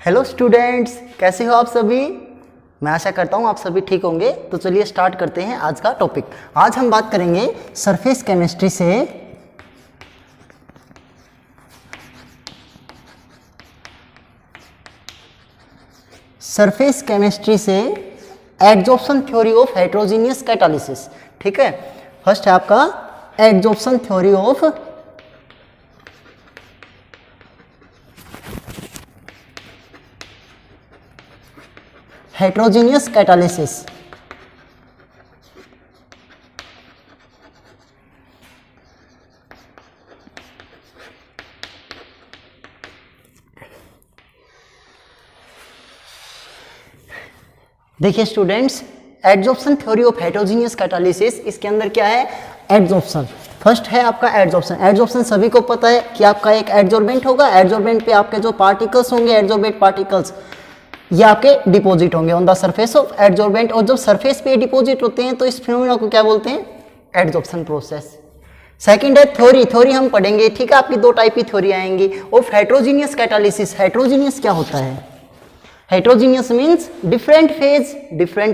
Hello students, कैसे हो आप सभी। मैं आशा करता हूँ आप सभी ठीक होंगे। तो चलिए स्टार्ट करते हैं आज का टॉपिक। आज हम बात करेंगे सरफेस केमिस्ट्री से adsorption theory of heterogeneous catalysis. ठीक है, फर्स्ट है आपका adsorption theory of heterogeneous catalysis. देखिए students, adsorption theory of heterogeneous catalysis, इसके अंदर क्या है? एड्जॉर्प्शन। फर्स्ट है आपका एड्जॉर्प्शन। एड्जॉर्प्शन सभी को पता है कि आपका एक एड्जॉर्बेंट होगा। एड्जॉर्बेंट पे आपके जो पार्टिकल्स होंगे, एड्जॉर्बेंट पार्टिकल्स, ये आपके डिपॉजिट होंगे on the surface of adsorbent. और जब सरफेस पे डिपॉजिट होते हैं तो इस फिनोमेना को क्या बोलते हैं? Adsorption process. सेकंड है थ्योरी। थ्योरी हम पढ़ेंगे, ठीक है। आपकी दो टाइप की थ्योरी आएंगी ऑफ हेटेरोजेनियस कैटालिसिस। हेटेरोजेनियस क्या होता है? हेटेरोजेनियस मींस डिफरेंट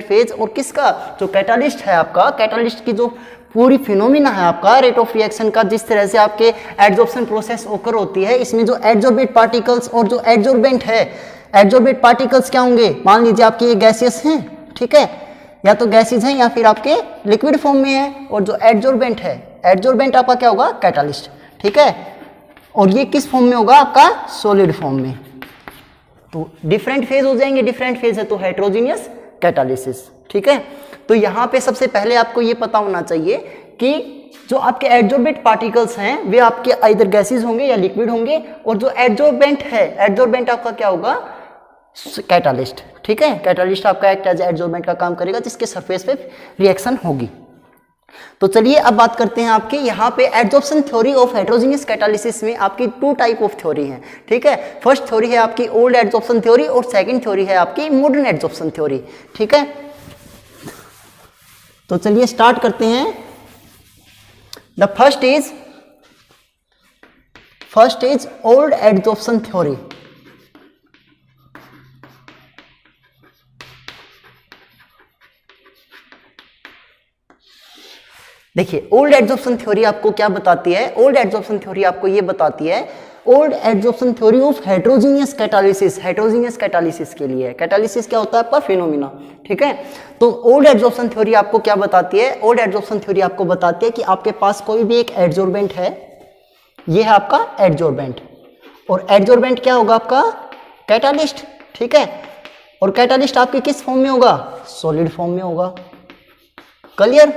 फेज और किसका? जो कैटालिस्ट है आपका, कैटालिस्ट की जो पूरी फिनोमिना है आपका रेट ऑफ रिएक्शन का, जिस तरह से आपके एड्जॉर्प्शन प्रोसेस ओकर होती है, इसमें जो एड्जॉर्बेट पार्टिकल्स और जो एड्जॉर्बेंट है, एड्जॉर्बेट पार्टिकल्स क्या होंगे? मान लीजिए आपके ये गैसियस हैं, ठीक है, या तो गैसेज हैं या फिर आपके लिक्विड फॉर्म में है। और जो एड्जॉर्बेंट है, एड्जॉर्बेंट आपका क्या होगा? कैटालिस्ट, ठीक है। और ये किस फॉर्म में होगा? आपका सॉलिड फॉर्म में। तो डिफरेंट फेज हो जाएंगे, डिफरेंट फेज है तो हेटेरोजेनियस कैटालिसिस, ठीक है। तो यहाँ पे सबसे पहले आपको ये पता होना चाहिए कि जो आपके एड्जॉर्बेंट पार्टिकल्स हैं वे आपके आइदर गैसेज होंगे या लिक्विड होंगे, और जो एड्जॉर्बेंट है, एड्जॉर्बेंट आपका क्या होगा? कैटालिस्ट, ठीक है। कैटालिस्ट आपका एक्ट एज एड्जॉर्बेंट का काम करेगा, जिसके सरफेस पे रिएक्शन होगी। तो चलिए अब बात करते हैं आपके यहाँ पे adsorption theory of heterogeneous catalysis में आपकी टू टाइप ऑफ थ्योरी है, ठीक है। फर्स्ट थ्योरी है आपकी ओल्ड एड्जॉर्प्शन थ्योरी और सेकंड थ्योरी है आपकी मॉडर्न एड्जॉर्प्शन थ्योरी, ठीक है। तो चलिए स्टार्ट करते हैं। The first is old adsorption theory. देखिए ओल्ड एड्जॉर्प्शन थ्योरी आपको क्या बताती है? ओल्ड एड्जॉर्प्शन थ्योरी आपको ये बताती है, old adsorption theory of heterogeneous catalysis. Heterogeneous catalysis के लिए, कैटालिसिस क्या होता है? आपका फिनोमिना, ठीक है। तो ओल्ड एड्जॉर्प्शन थ्योरी आपको क्या बताती है? ओल्ड एड्जॉर्प्शन थ्योरी आपको बताती है कि आपके पास कोई भी एक एड्जॉर्बेंट है, ये है आपका एड्जॉर्बेंट, और एड्जॉर्बेंट क्या होगा? आपका कैटालिस्ट, ठीक है। और कैटालिस्ट आपके किस फॉर्म में होगा? सॉलिड फॉर्म में होगा। क्लियर?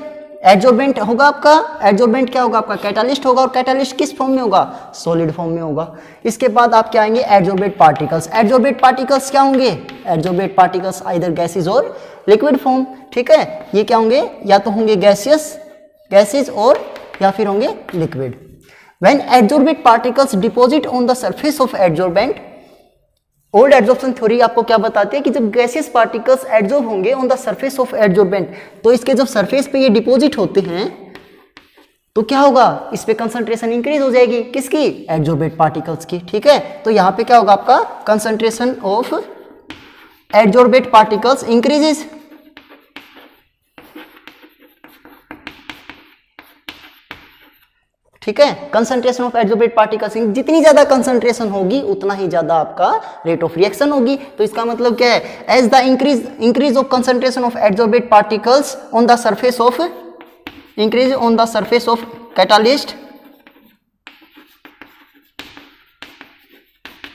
एड्जॉर्बेंट होगा आपका, एड्जॉर्बेंट क्या होगा? आपका कैटालिस्ट होगा, और कैटालिस्ट किस फॉर्म में होगा? सॉलिड फॉर्म में होगा। इसके बाद आप क्या आएंगे? Adsorbate particles. एड्जॉर्बेट पार्टिकल्स क्या होंगे? एड्जॉर्बेट पार्टिकल्स आइदर गैसेज और लिक्विड फॉर्म, ठीक है। ये क्या होंगे? या तो होंगे गैसेज और या फिर होंगे liquid. When adsorbate particles deposit on the surface of adsorbent, old adsorption theory आपको क्या बताती है कि जब गैसियस पार्टिकल्स एड्जॉर्ब होंगे on the surface of adsorbent, तो इसके जब सरफेस पे ये डिपॉजिट होते हैं तो क्या होगा? इस पे कंसंट्रेशन इंक्रीज हो जाएगी, किसकी? एड्जॉर्बेंट पार्टिकल्स की, ठीक है। तो यहां पे क्या होगा? आपका concentration of adsorbent particles increases, ठीक है। कंसंट्रेशन ऑफ एड्जॉर्बेंट पार्टिकल्स, जितनी ज्यादा कंसंट्रेशन होगी उतना ही ज्यादा आपका रेट ऑफ रिएक्शन होगी। तो इसका मतलब क्या है? As the increase of concentration of adsorbent particles on the surface of catalyst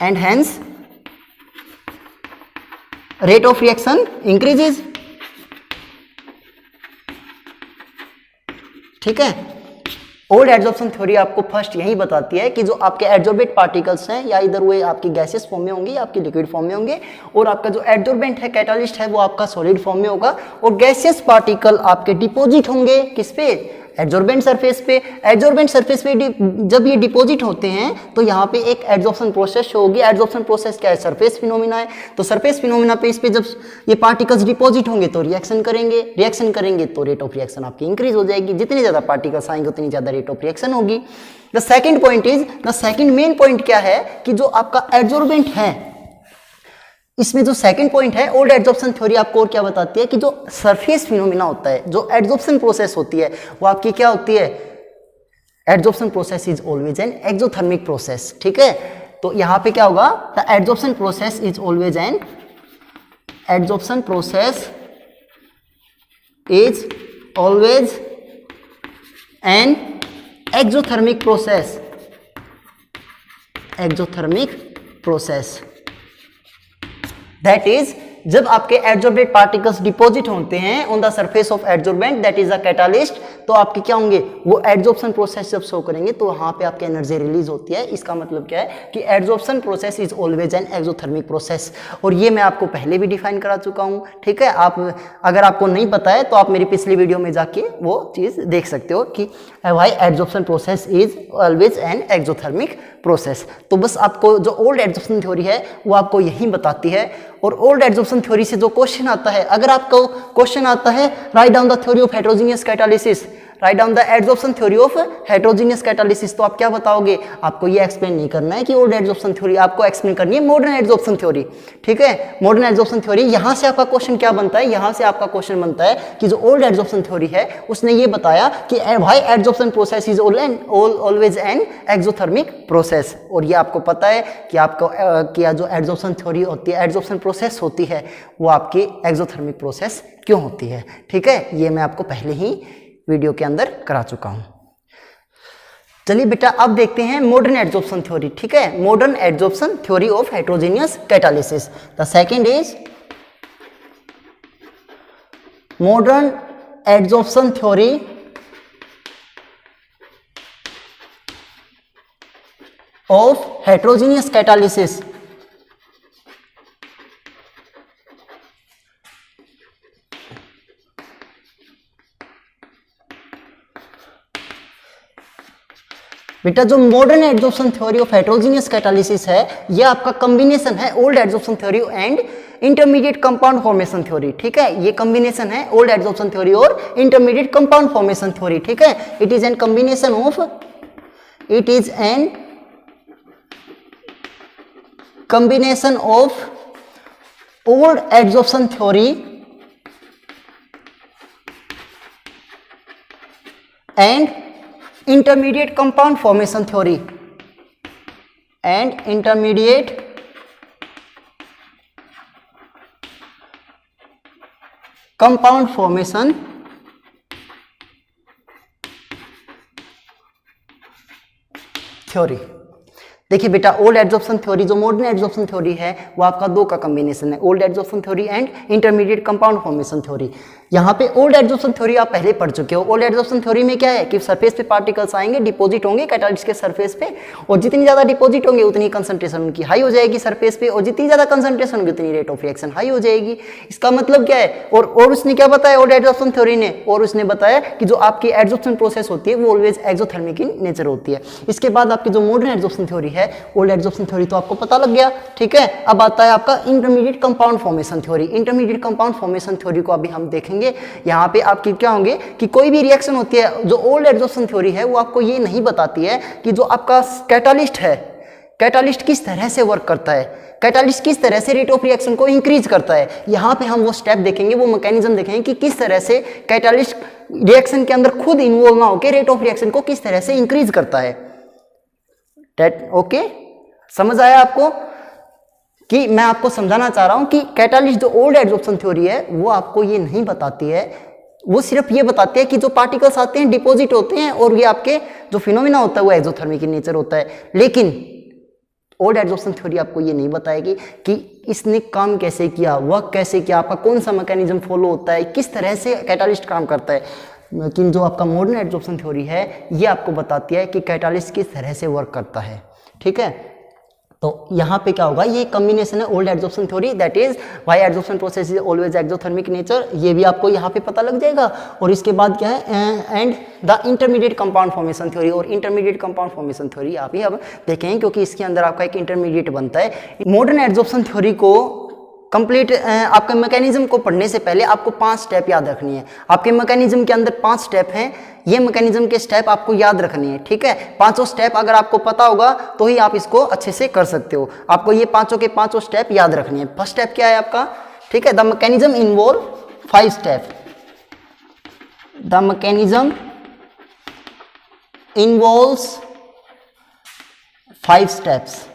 and hence rate of reaction increases, ठीक है। ओल्ड एड्जॉर्प्शन थ्योरी आपको फर्स्ट यही बताती है कि जो आपके एड्जॉर्बेंट पार्टिकल्स हैं, या इधर वे आपकी गैसेस फॉर्म में होंगी या आपकी लिक्विड फॉर्म में होंगे, और आपका जो एड्जॉर्बेंट है, कैटालिस्ट है, वो आपका सॉलिड फॉर्म में होगा, और गैसियस पार्टिकल आपके डिपॉजिट होंगे किस पे? एड्जॉर्बेंट सरफेस पे। एड्जॉर्बेंट सरफेस पे जब ये डिपॉजिट होते हैं तो यहाँ पे एक एड्जॉर्प्शन प्रोसेस होगी। एड्जॉर्प्शन प्रोसेस क्या है? सरफेस फिनोमिना है। तो सरफेस फिनोमिना पे इस पे जब ये पार्टिकल्स डिपॉजिट होंगे तो रिएक्शन करेंगे तो रेट ऑफ रिएक्शन आपकी इंक्रीज हो जाएगी। जितने ज्यादा पार्टिकल्स आएंगे उतनी ज्यादा रेट ऑफ रिएक्शन होगी। द सेकंड मेन पॉइंट क्या है कि जो आपका एड्जॉर्बेंट है, इसमें जो सेकंड पॉइंट है, ओल्ड एड्जॉर्प्शन थ्योरी आपको और क्या बताती है कि जो सरफेस फिनोमिना होता है, जो एड्जॉर्प्शन प्रोसेस होती है, वो आपकी क्या होती है, adsorption process is always an exothermic process. ठीक है, तो यहां पे क्या होगा, the adsorption process is always an, adsorption process is always an exothermic process, exothermic process. That is जब आपके एड्जॉर्बेंट पार्टिकल्स डिपॉजिट होते हैं on the surface of adsorbent, that is a catalyst, तो आपके क्या होंगे, वो एड्जॉर्प्शन प्रोसेस जब शो करेंगे तो वहां पे आपकी एनर्जी रिलीज होती है। इसका मतलब क्या है कि adsorption process is always an exothermic process, और ये मैं आपको पहले भी डिफाइन करा चुका हूं। ठीक है, आप अगर आपको नहीं पता है तो आप मेरी पिछली वीडियो में जाके वो चीज देख सकते हो कि why adsorption process is always an exothermic process. तो बस आपको जो ओल्ड एड्जॉर्प्शन थ्योरी है वो आपको यही बताती है। और ओल्ड एड्जॉर्प्शन थ्योरी से जो क्वेश्चन आता है, अगर आपको क्वेश्चन आता है write down the theory of heterogeneous catalysis, write down the adsorption theory of heterogeneous catalysis, तो आप क्या बताओगे, आपको ये एक्सप्लेन नहीं करना है कि ओल्ड एड्जॉर्प्शन थ्योरी, आपको एक्सप्लेन करनी है मॉडर्न एड्जॉर्प्शन थ्योरी। ठीक है, मॉडर्न एड्जॉर्प्शन थ्योरी, यहां से आपका क्वेश्चन क्या बनता है, यहां से आपका क्वेश्चन बनता है कि जो ओल्ड एड्जॉर्प्शन थ्योरी है उसने ये बताया कि why adsorption process is always an exothermic process. और ये आपको पता है कि आपको क्या जो एड्जॉर्प्शन थ्योरी होती है, एड्जॉर्प्शन प्रोसेस होती है, वो आपकी एक्सोथर्मिक प्रोसेस क्यों होती है। ठीक है, ये मैं आपको पहले ही वीडियो के अंदर करा चुका हूं। चलिए बेटा अब देखते हैं मॉडर्न एड्जॉर्प्शन थ्योरी। ठीक है, modern adsorption theory of heterogeneous catalysis. The second is modern adsorption theory of heterogeneous catalysis. बेटा जो modern adsorption theory of heterogeneous catalysis है, ये आपका कॉम्बिनेशन है old adsorption theory and intermediate compound formation theory. ठीक है, ये कॉम्बिनेशन है ओल्ड एड्जॉर्प्शन थ्योरी और इंटरमीडिएट कंपाउंड फॉर्मेशन थ्योरी। ठीक है, it is an combination of, it is an combination of old adsorption theory and intermediate compound formation theory, and intermediate compound formation theory। देखिए बेटा, old adsorption theory, जो modern adsorption theory है, वो आपका दो का कॉम्बिनेशन है, old adsorption theory and intermediate compound formation theory. यहाँ पे ओल्ड एड्जॉर्प्शन थ्योरी आप पहले पढ़ चुके हो। ओल्ड एड्जॉर्प्शन थ्योरी में क्या है कि सरफेस पे पार्टिकल्स आएंगे, डिपॉजिट होंगे कैटालिस्ट के सरफेस पे, और जितनी ज्यादा डिपॉजिट होंगे उतनी कंसंट्रेशन उनकी हाई हो जाएगी सरफेस पे, और जितनी ज्यादा कंसंट्रेशन होगी उतनी रेट ऑफ रिएक्शन हाई हो जाएगी। इसका मतलब क्या है, और उसने क्या बताया ओल्ड एड्जॉर्प्शन थ्योरी ने, और उसने बताया कि जो आपकी एड्जॉर्प्शन प्रोसेस होती है वो ऑलवेज एक्सोथर्मिक इन नेचर होती है। इसके बाद आपकी जो मॉडर्न एड्जॉर्प्शन थ्योरी है, ओल्ड एड्जॉर्प्शन थ्योरी तो आपको पता लग गया। ठीक है, अब आता है आपका intermediate compound formation theory. Intermediate compound formation theory को अभी हम देखेंगे। यहाँ पे आपकी क्या होंगे कि कोई भी रिएक्शन होती है, जो ओल्ड एड्जॉर्प्शन थ्योरी है वो आपको ये नहीं बताती है कि जो आपका कैटालिस्ट है, कैटालिस्ट किस तरह से वर्क करता है, कैटालिस्ट किस तरह से रेट ऑफ रिएक्शन को इंक्रीज करता है। यहाँ पे हम वो स्टेप देखेंगे, वो मैकेनिज्म देखेंगे कि किस तरह से कैटालिस्ट रिएक्शन के अंदर खुद इन्वॉल्व ना होकर रेट ऑफ रिएक्शन को किस तरह से इंक्रीज करता है। ओके, समझ आया आपको कि मैं आपको समझाना चाह रहा हूं कि कैटालिस्ट जो ओल्ड एड्जॉर्प्शन थ्योरी है वो आपको ये नहीं बताती है, वो सिर्फ ये बताती है कि जो पार्टिकल्स आते हैं डिपॉजिट होते हैं और ये आपके जो फिनोमिना होता है वो एक्सोथर्मिक इन नेचर होता है। लेकिन ओल्ड एड्जॉर्प्शन थ्योरी आपको ये नहीं बताएगी कि इसने काम कैसे किया, वर्क कैसे किया, आपका कौन सा मैकेनिज्म फॉलो होता है, किस तरह से कैटालिस्ट काम करता है। लेकिन जो आपका मॉडर्न एड्जॉर्प्शन थ्योरी है ये आपको बताती है कि कैटालिस्ट किस तरह से वर्क करता है। ठीक है, तो यहाँ पे क्या होगा, ये कॉम्बिनेशन है old adsorption theory, that is why adsorption process is always exothermic nature, ये भी आपको यहाँ पे पता लग जाएगा। और इसके बाद क्या है, and the intermediate compound formation theory. और इंटरमीडिएट कंपाउंड फॉर्मेशन थ्योरी आप ही अब देखें, क्योंकि इसके अंदर आपका एक इंटरमीडिएट बनता है। मॉडर्न एड्जॉर्प्शन थ्योरी को कंप्लीट आपके मैकेनिज्म को पढ़ने से पहले आपको 5 स्टेप याद रखनी है। आपके मैकेनिज्म के अंदर 5 स्टेप हैं, ये मैकेनिज्म के स्टेप आपको याद रखनी है, ठीक है। पांचों स्टेप अगर आपको पता होगा तो ही आप इसको अच्छे से कर सकते हो। आपको ये पांचों के पांचों स्टेप याद रखनी है। फर्स्ट स्टेप क्या है आपका, ठीक है, the mechanism involve 5 step. The mechanism involves 5 steps.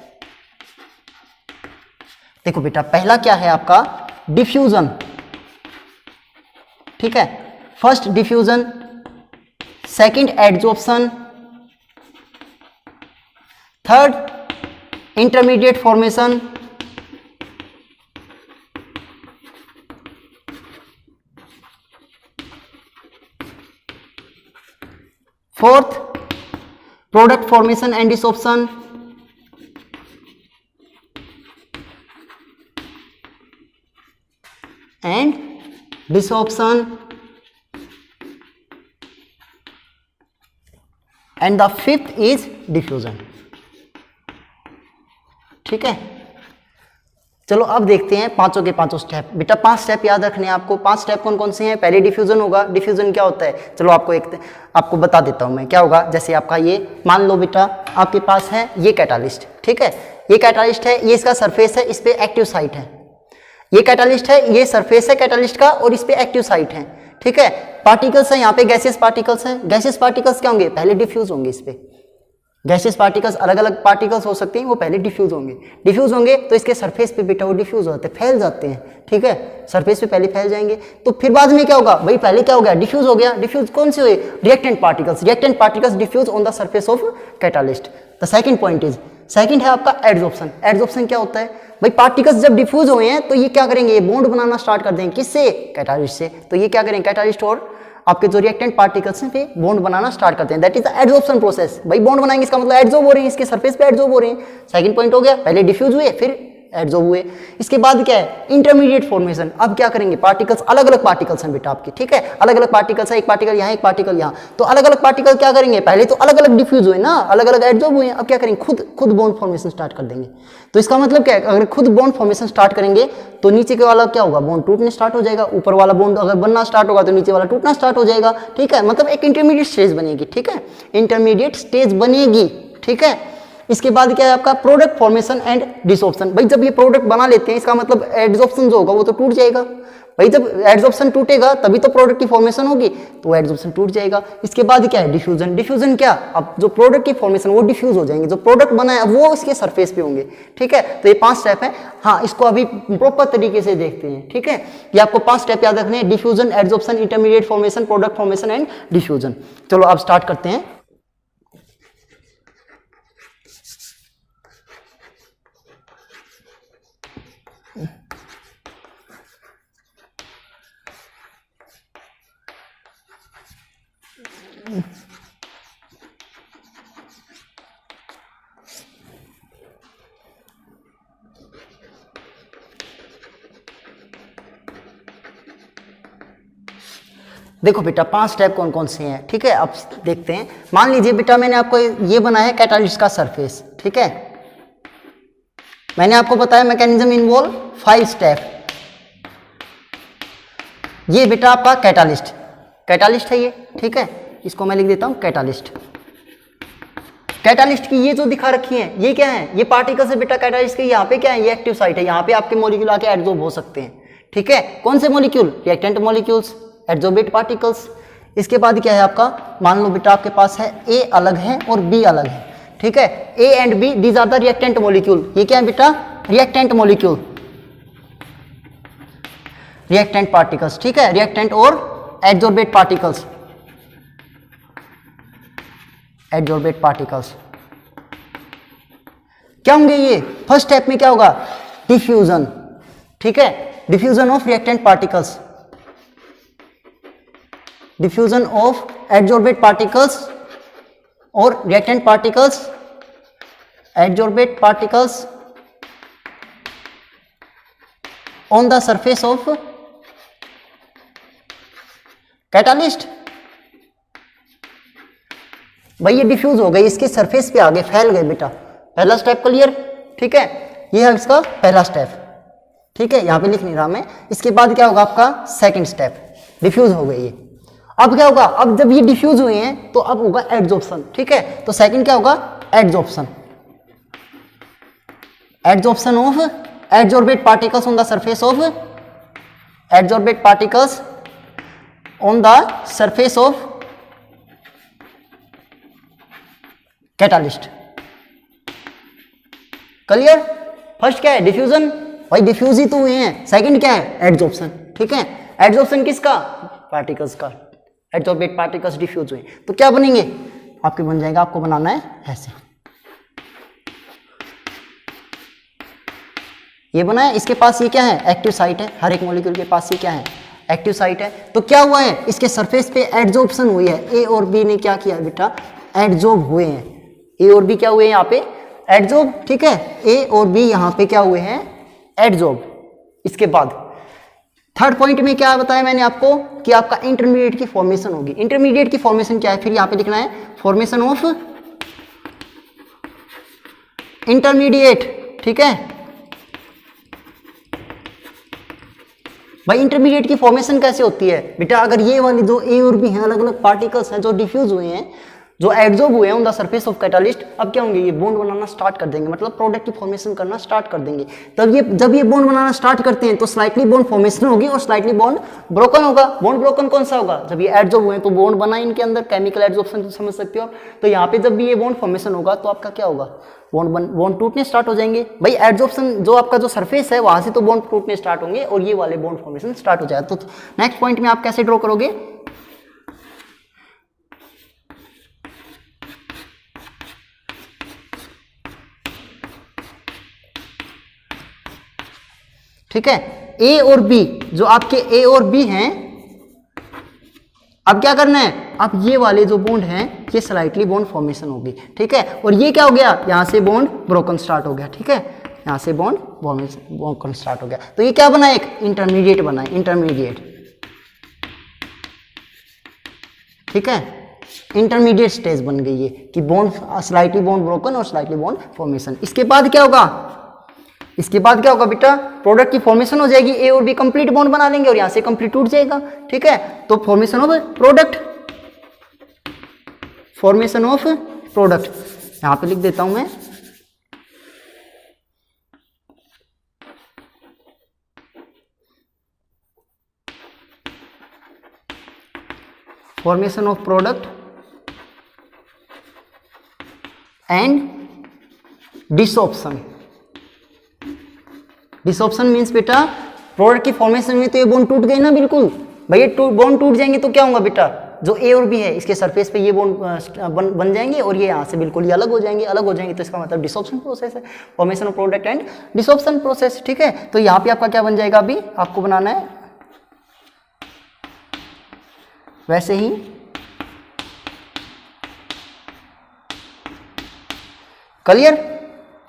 देखो बेटा, पहला क्या है आपका, डिफ्यूजन, ठीक है, first diffusion, second adsorption, third intermediate formation, fourth product formation and desorption, and desorption, and the fifth is diffusion, ठीक है। चलो अब देखते हैं पांचों के पांचों स्टेप। बेटा 5 स्टेप याद रखने हैं आपको। 5 स्टेप कौन कौन से हैं, पहले डिफ्यूजन होगा। डिफ्यूजन क्या होता है, चलो आपको बता देता हूं मैं क्या होगा। जैसे आपका ये मान लो बेटा, आपके पास है ये कैटालिस्ट, ठीक है, ये कैटालिस्ट है, ये इसका सरफेस है, इस पे एक्टिव साइट है। ये कैटालिस्ट है, ये सरफेस है कैटालिस्ट का और इस पे एक्टिव साइट है, ठीक है। पार्टिकल्स है, यहाँ पे गैसियस पार्टिकल्स हैं। गैसियस पार्टिकल्स क्या होंगे, पहले डिफ्यूज होंगे इस पे। गैसियस पार्टिकल्स अलग अलग पार्टिकल्स हो सकते हैं, वो पहले डिफ्यूज होंगे। डिफ्यूज होंगे तो इसके सरफेस पे बेटा वो डिफ्यूज होते हैं, फैल जाते हैं, ठीक है। सरफेस पे पहले फैल जाएंगे तो फिर बाद में क्या होगा भाई, पहले क्या हो गया, डिफ्यूज हो गया। डिफ्यूज कौन से हुए, reactant particles. Reactant particles diffuse on the surface of catalyst. The second point is, second है आपका एडजॉर्प्शन। एडजॉर्प्शन क्या होता है भाई, पार्टिकल्स जब डिफ्यूज हुए हैं तो ये क्या करेंगे, ये बॉन्ड बनाना स्टार्ट कर देंगे, किससे, कैटालिस्ट से। तो ये क्या करेंगे, कैटालिस्ट और आपके जो रिएक्टेंट पार्टिकल्स हैं पे बॉन्ड बनाना स्टार्ट करते हैं। That is the adsorption process. भाई बॉन्ड बनाएंगे इसका मतलब एडजॉर्ब हो रहे हैं, इसके सरफेस पे एडजॉर्ब हो रहे हैं। सेकंड पॉइंट हो गया, पहले डिफ्यूज हुए फिर एडजॉर्ब हुए। इसके बाद क्या है, इंटरमीडिएट फॉर्मेशन। अब क्या करेंगे, पार्टिकल्स अलग अलग पार्टिकल्स हैं बेटा आपके, ठीक है, अलग अलग पार्टिकल्स है, एक पार्टिकल यहाँ एक पार्टिकल यहाँ। तो अलग अलग पार्टिकल क्या करेंगे, पहले तो अलग अलग डिफ्यूज हुए ना, अलग अलग एडजॉर्ब हुए, अब क्या करेंगे, खुद बॉन्ड फॉर्मेशन स्टार्ट कर देंगे। तो इसका मतलब क्या है, अगर खुद बॉन्ड फॉर्मेशन स्टार्ट करेंगे तो नीचे के वाला क्या होगा, बॉन्ड टूटने स्टार्ट हो जाएगा। ऊपर वाला बॉन्ड अगर बनना स्टार्ट होगा तो नीचे वाला टूटना स्टार्ट हो जाएगा, ठीक है। मतलब एक इंटरमीडिएट स्टेज बनेगी, ठीक है, इंटरमीडिएट स्टेज बनेगी, ठीक है। इसके बाद क्या है आपका, प्रोडक्ट फॉर्मेशन एंड डिसऑप्शन। भाई जब ये प्रोडक्ट बना लेते हैं इसका मतलब एडजॉर्प्शन जो होगा वो तो टूट जाएगा। भाई जब एडजॉर्प्शन टूटेगा तभी तो प्रोडक्ट की फॉर्मेशन होगी, तो एडजॉर्प्शन टूट जाएगा। इसके बाद क्या है, डिफ्यूजन। डिफ्यूजन क्या, अब जो प्रोडक्ट की फॉर्मेशन वो डिफ्यूज हो जाएंगे, जो प्रोडक्ट बना है वो इसके सरफेस पे होंगे, ठीक है। तो ये 5 स्टेप है। हाँ, इसको अभी प्रॉपर तरीके से देखते हैं, ठीक है। ये आपको 5 स्टेप याद रखने हैं, diffusion, adsorption, intermediate formation, product formation and diffusion. चलो अब स्टार्ट करते हैं। देखो बेटा 5 स्टेप कौन कौन से हैं, ठीक है। अब देखते हैं। मान लीजिए बेटा मैंने आपको ये बनाया है कैटालिस्ट का सरफेस, ठीक है। मैंने आपको बताया मैकेनिज्म इन्वॉल्व 5 स्टेप। ये बेटा आपका कैटालिस्ट है ये, ठीक है। इसको मैं लिख देता हूं कैटालिस्ट। कैटालिस्ट की ये जो दिखा रखी है ये क्या है, ये पार्टिकल्स है बेटा कैटालिस्ट के। यहाँ पे क्या है, ये एक्टिव साइट है, यहाँ पे आपके मॉलिक्यूल आके एडजॉर्ब हो सकते हैं, ठीक है। कौन से molecule, reactant molecules, adsorbate particles. इसके बाद क्या है आपका, मान लो बेटा आपके पास है ए अलग है और बी अलग है, ठीक है। A and B these are the reactant molecule. ये क्या है बेटा, रिएक्टेंट मॉलिक्यूल, रिएक्टेंट पार्टिकल्स, ठीक है। रिएक्टेंट और एडजॉर्बेट पार्टिकल्स, एडजॉर्बेट पार्टिकल्स क्या होंगे ये, फर्स्ट स्टेप में क्या होगा, डिफ्यूजन, ठीक है। Diffusion of reactant particles, diffusion of adsorbate particles और reactant particles, adsorbate particles on the surface of catalyst. भाई ये डिफ्यूज हो गई, इसके सरफेस पे आगे फैल गए बेटा। पहला स्टेप क्लियर, ठीक है। ये है इसका पहला स्टेप। ठीक है, यहाँ पे लिख नहीं रहा मैं। इसके बाद क्या होगा आपका सेकंड स्टेप, डिफ्यूज हो गई ये। अब क्या होगा, अब जब ये डिफ्यूज हुए हैं तो अब होगा एड्सॉर्प्शन। ठीक है, तो सेकंड क्या होगा, adsorption. Adsorption of adsorbate particles on the surface of adsorbate particles on the surface of catalyst. Clear? First क्या है, डिफ्यूजन, भाई डिफ्यूज ही तो हुए हैं। सेकंड क्या है, एड्सॉर्प्शन। ठीक है, एड्सॉर्प्शन किसका, पार्टिकल्स का, एडजॉर्बेट पार्टिकल्स डिफ्यूज हुए तो क्या बनेंगे आपके, बन जाएगा, आपको बनाना है ऐसे, ये बना है। इसके पास ये क्या है, एक्टिव साइट है, हर एक मॉलिक्यूल के पास ये क्या है, एक्टिव साइट है। तो क्या हुआ है, इसके सरफेस पे एड्सॉर्प्शन हुई है, ए और बी ने क्या किया बेटा, एड्सॉर्ब हुए हैं, ए और बी क्या हुए हैं यहाँ पे, एड्सॉर्ब। ठीक है, ए और बी यहाँ पे क्या हुए हैं, एड्सॉर्ब। इसके बाद थर्ड पॉइंट में क्या बताया मैंने आपको कि आपका इंटरमीडिएट की फॉर्मेशन होगी। इंटरमीडिएट की फॉर्मेशन क्या है, फिर यहाँ पे लिखना है फॉर्मेशन ऑफ इंटरमीडिएट। ठीक है भाई, इंटरमीडिएट की फॉर्मेशन कैसे होती है बेटा, अगर ये वाली जो ए और बी हैं, अलग अलग पार्टिकल्स हैं जो डिफ्यूज हुए हैं, जो एड्सॉर्ब हुए हैं on the surface of catalyst, अब क्या होंगे, ये बॉन्ड बनाना स्टार्ट कर देंगे, मतलब प्रोडक्ट की फॉर्मेशन करना स्टार्ट कर देंगे। तब ये जब ये बॉन्ड बनाना स्टार्ट करते हैं तो स्लाइटली बॉन्ड फॉर्मेशन होगी और स्लाइटली बॉन्ड ब्रोकन होगा। बॉन्ड ब्रोकन कौन सा होगा, जब ये एड्सॉर्ब हुए हैं तो बॉन्ड बना इनके अंदर, केमिकल एड्सॉर्प्शन तो समझ सकते हो आप। तो यहाँ पे जब भी ये बॉन्ड फॉर्मेशन होगा तो आपका क्या होगा, बॉन्ड टूटने स्टार्ट हो जाएंगे। भाई एड्सॉर्प्शन जो आपका जो सरफेस है वहां से तो बॉन्ड टूटने स्टार्ट होंगे और ये वाले बॉन्ड फॉर्मेशन स्टार्ट हो जाएगा। तो नेक्स्ट पॉइंट में आप कैसे ड्रॉ करोगे, ठीक है, ए और बी, जो आपके ए और बी हैं, अब क्या करना है, अब ये वाले जो बॉन्ड हैं ये स्लाइटली बॉन्ड फॉर्मेशन होगी। ठीक है, और ये क्या हो गया, यहां से बॉन्ड ब्रोकन स्टार्ट हो गया। ठीक है, यहां से बॉन्ड ब्रोकन स्टार्ट हो गया, तो ये क्या बना, एक इंटरमीडिएट बना है, इंटरमीडिएट। ठीक है, इंटरमीडिएट स्टेज बन गई है कि बॉन्ड स्लाइटली बॉन्ड ब्रोकन और स्लाइटली बॉन्ड फॉर्मेशन। इसके बाद क्या होगा, इसके बाद क्या होगा बेटा, प्रोडक्ट की फॉर्मेशन हो जाएगी, ए और बी कंप्लीट बॉन्ड बना लेंगे और यहां से कंप्लीट टूट जाएगा। ठीक है, तो formation of product, formation of product यहां पे लिख देता हूं मैं, formation of product and desorption. Desorption means बेटा प्रोडक्ट की फॉर्मेशन में तो ये बॉन्ड टूट गए ना, बिल्कुल भैया, बॉन्ड टूट जाएंगे तो क्या होगा बेटा, जो ए और बी है इसके सरफेस पे ये बॉन्ड बन जाएंगे और ये यहाँ से बिल्कुल ही अलग हो जाएंगे। अलग हो जाएंगे तो इसका मतलब डिसॉर्प्शन प्रोसेस है, formation of product and desorption process. ठीक है, तो यहाँ पे आपका क्या बन जाएगा, अभी आपको बनाना है वैसे ही क्लियर।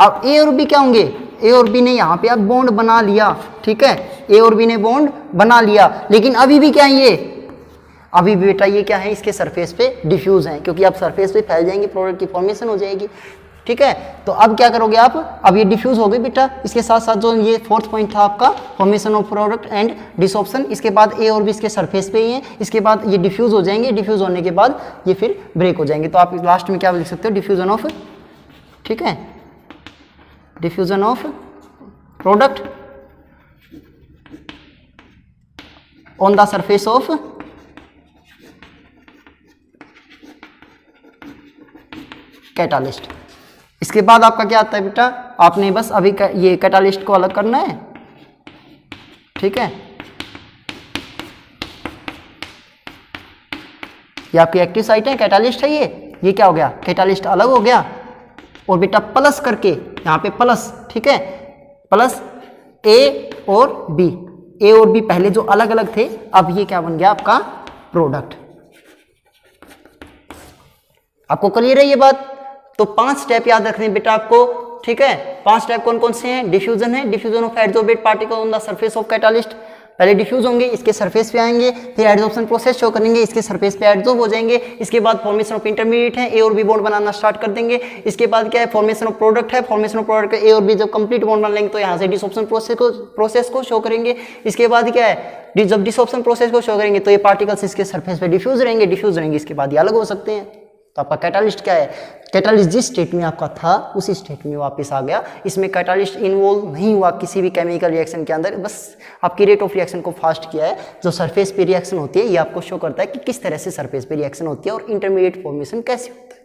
अब ए और बी क्या होंगे, ए और बी ने यहाँ पे अब बॉन्ड बना लिया। ठीक है, ए और बी ने बॉन्ड बना लिया, लेकिन अभी भी क्या है, ये अभी भी बेटा ये क्या है, इसके सरफेस पे डिफ्यूज हैं, क्योंकि आप सरफेस पे फैल जाएंगे, प्रोडक्ट की फॉर्मेशन हो जाएगी। ठीक है, तो अब क्या करोगे आप, अब ये डिफ्यूज हो गई बेटा। इसके साथ साथ जो ये फोर्थ पॉइंट था आपका, formation of product and desorption, इसके बाद ए और बी इसके सरफेस पे ही हैं, इसके बाद ये डिफ्यूज हो जाएंगे, डिफ्यूज होने के बाद ये फिर ब्रेक हो जाएंगे। तो आप लास्ट में क्या लिख सकते हो, डिफ्यूजन ऑफ, ठीक है, diffusion of product on the surface of catalyst. इसके बाद आपका क्या आता है बेटा, आपने बस अभी ये कैटालिस्ट को अलग करना है। ठीक है, ये आपकी एक्टिव साइट है, कैटालिस्ट है, ये क्या हो गया, कैटालिस्ट अलग हो गया और बेटा प्लस करके यहाँ पे प्लस, ठीक है, प्लस ए और बी, ए और बी पहले जो अलग अलग थे, अब ये क्या बन गया आपका प्रोडक्ट। आपको क्लियर है ये बात। तो 5 स्टेप याद रखने बेटा आपको। ठीक है, 5 स्टेप कौन कौन से हैं, डिफ्यूजन है, diffusion of adsorbate particle on the surface of catalyst, पहले डिफ्यूज होंगे, इसके सरफेस पे आएंगे, फिर एडजॉर्प्शन प्रोसेस शो करेंगे, इसके सरफेस पे एडजॉर्ब हो जाएंगे, इसके बाद फॉर्मेशन ऑफ इंटरमीडिएट है, ए और बी बॉन्ड बनाना स्टार्ट कर देंगे, इसके बाद क्या है फॉर्मेशन ऑफ प्रोडक्ट है, फॉर्मेशन ऑफ प्रोडक्ट ए और बी जब कंप्लीट बॉन्ड बना लेंगे तो यहाँ से डिसऑप्शन प्रोसेस को शो करेंगे, इसके बाद क्या है जब डिसऑप्शन प्रोसेस को शो करेंगे तो ये पार्टिकल्स इसके सरफेस पे डिफ्यूज रहेंगे, इसके बाद ये अलग हो सकते हैं। तो आपका कैटालिस्ट क्या है, कैटालिस्ट जिस स्टेट में आपका था उसी स्टेट में वापस आ गया, इसमें कैटालिस्ट इन्वॉल्व नहीं हुआ किसी भी केमिकल रिएक्शन के अंदर, बस आपकी रेट ऑफ रिएक्शन को फास्ट किया है। जो सरफेस पे रिएक्शन होती है ये आपको शो करता है कि किस तरह से सरफेस पे रिएक्शन होती है और इंटरमीडिएट फॉर्मेशन कैसे होता है।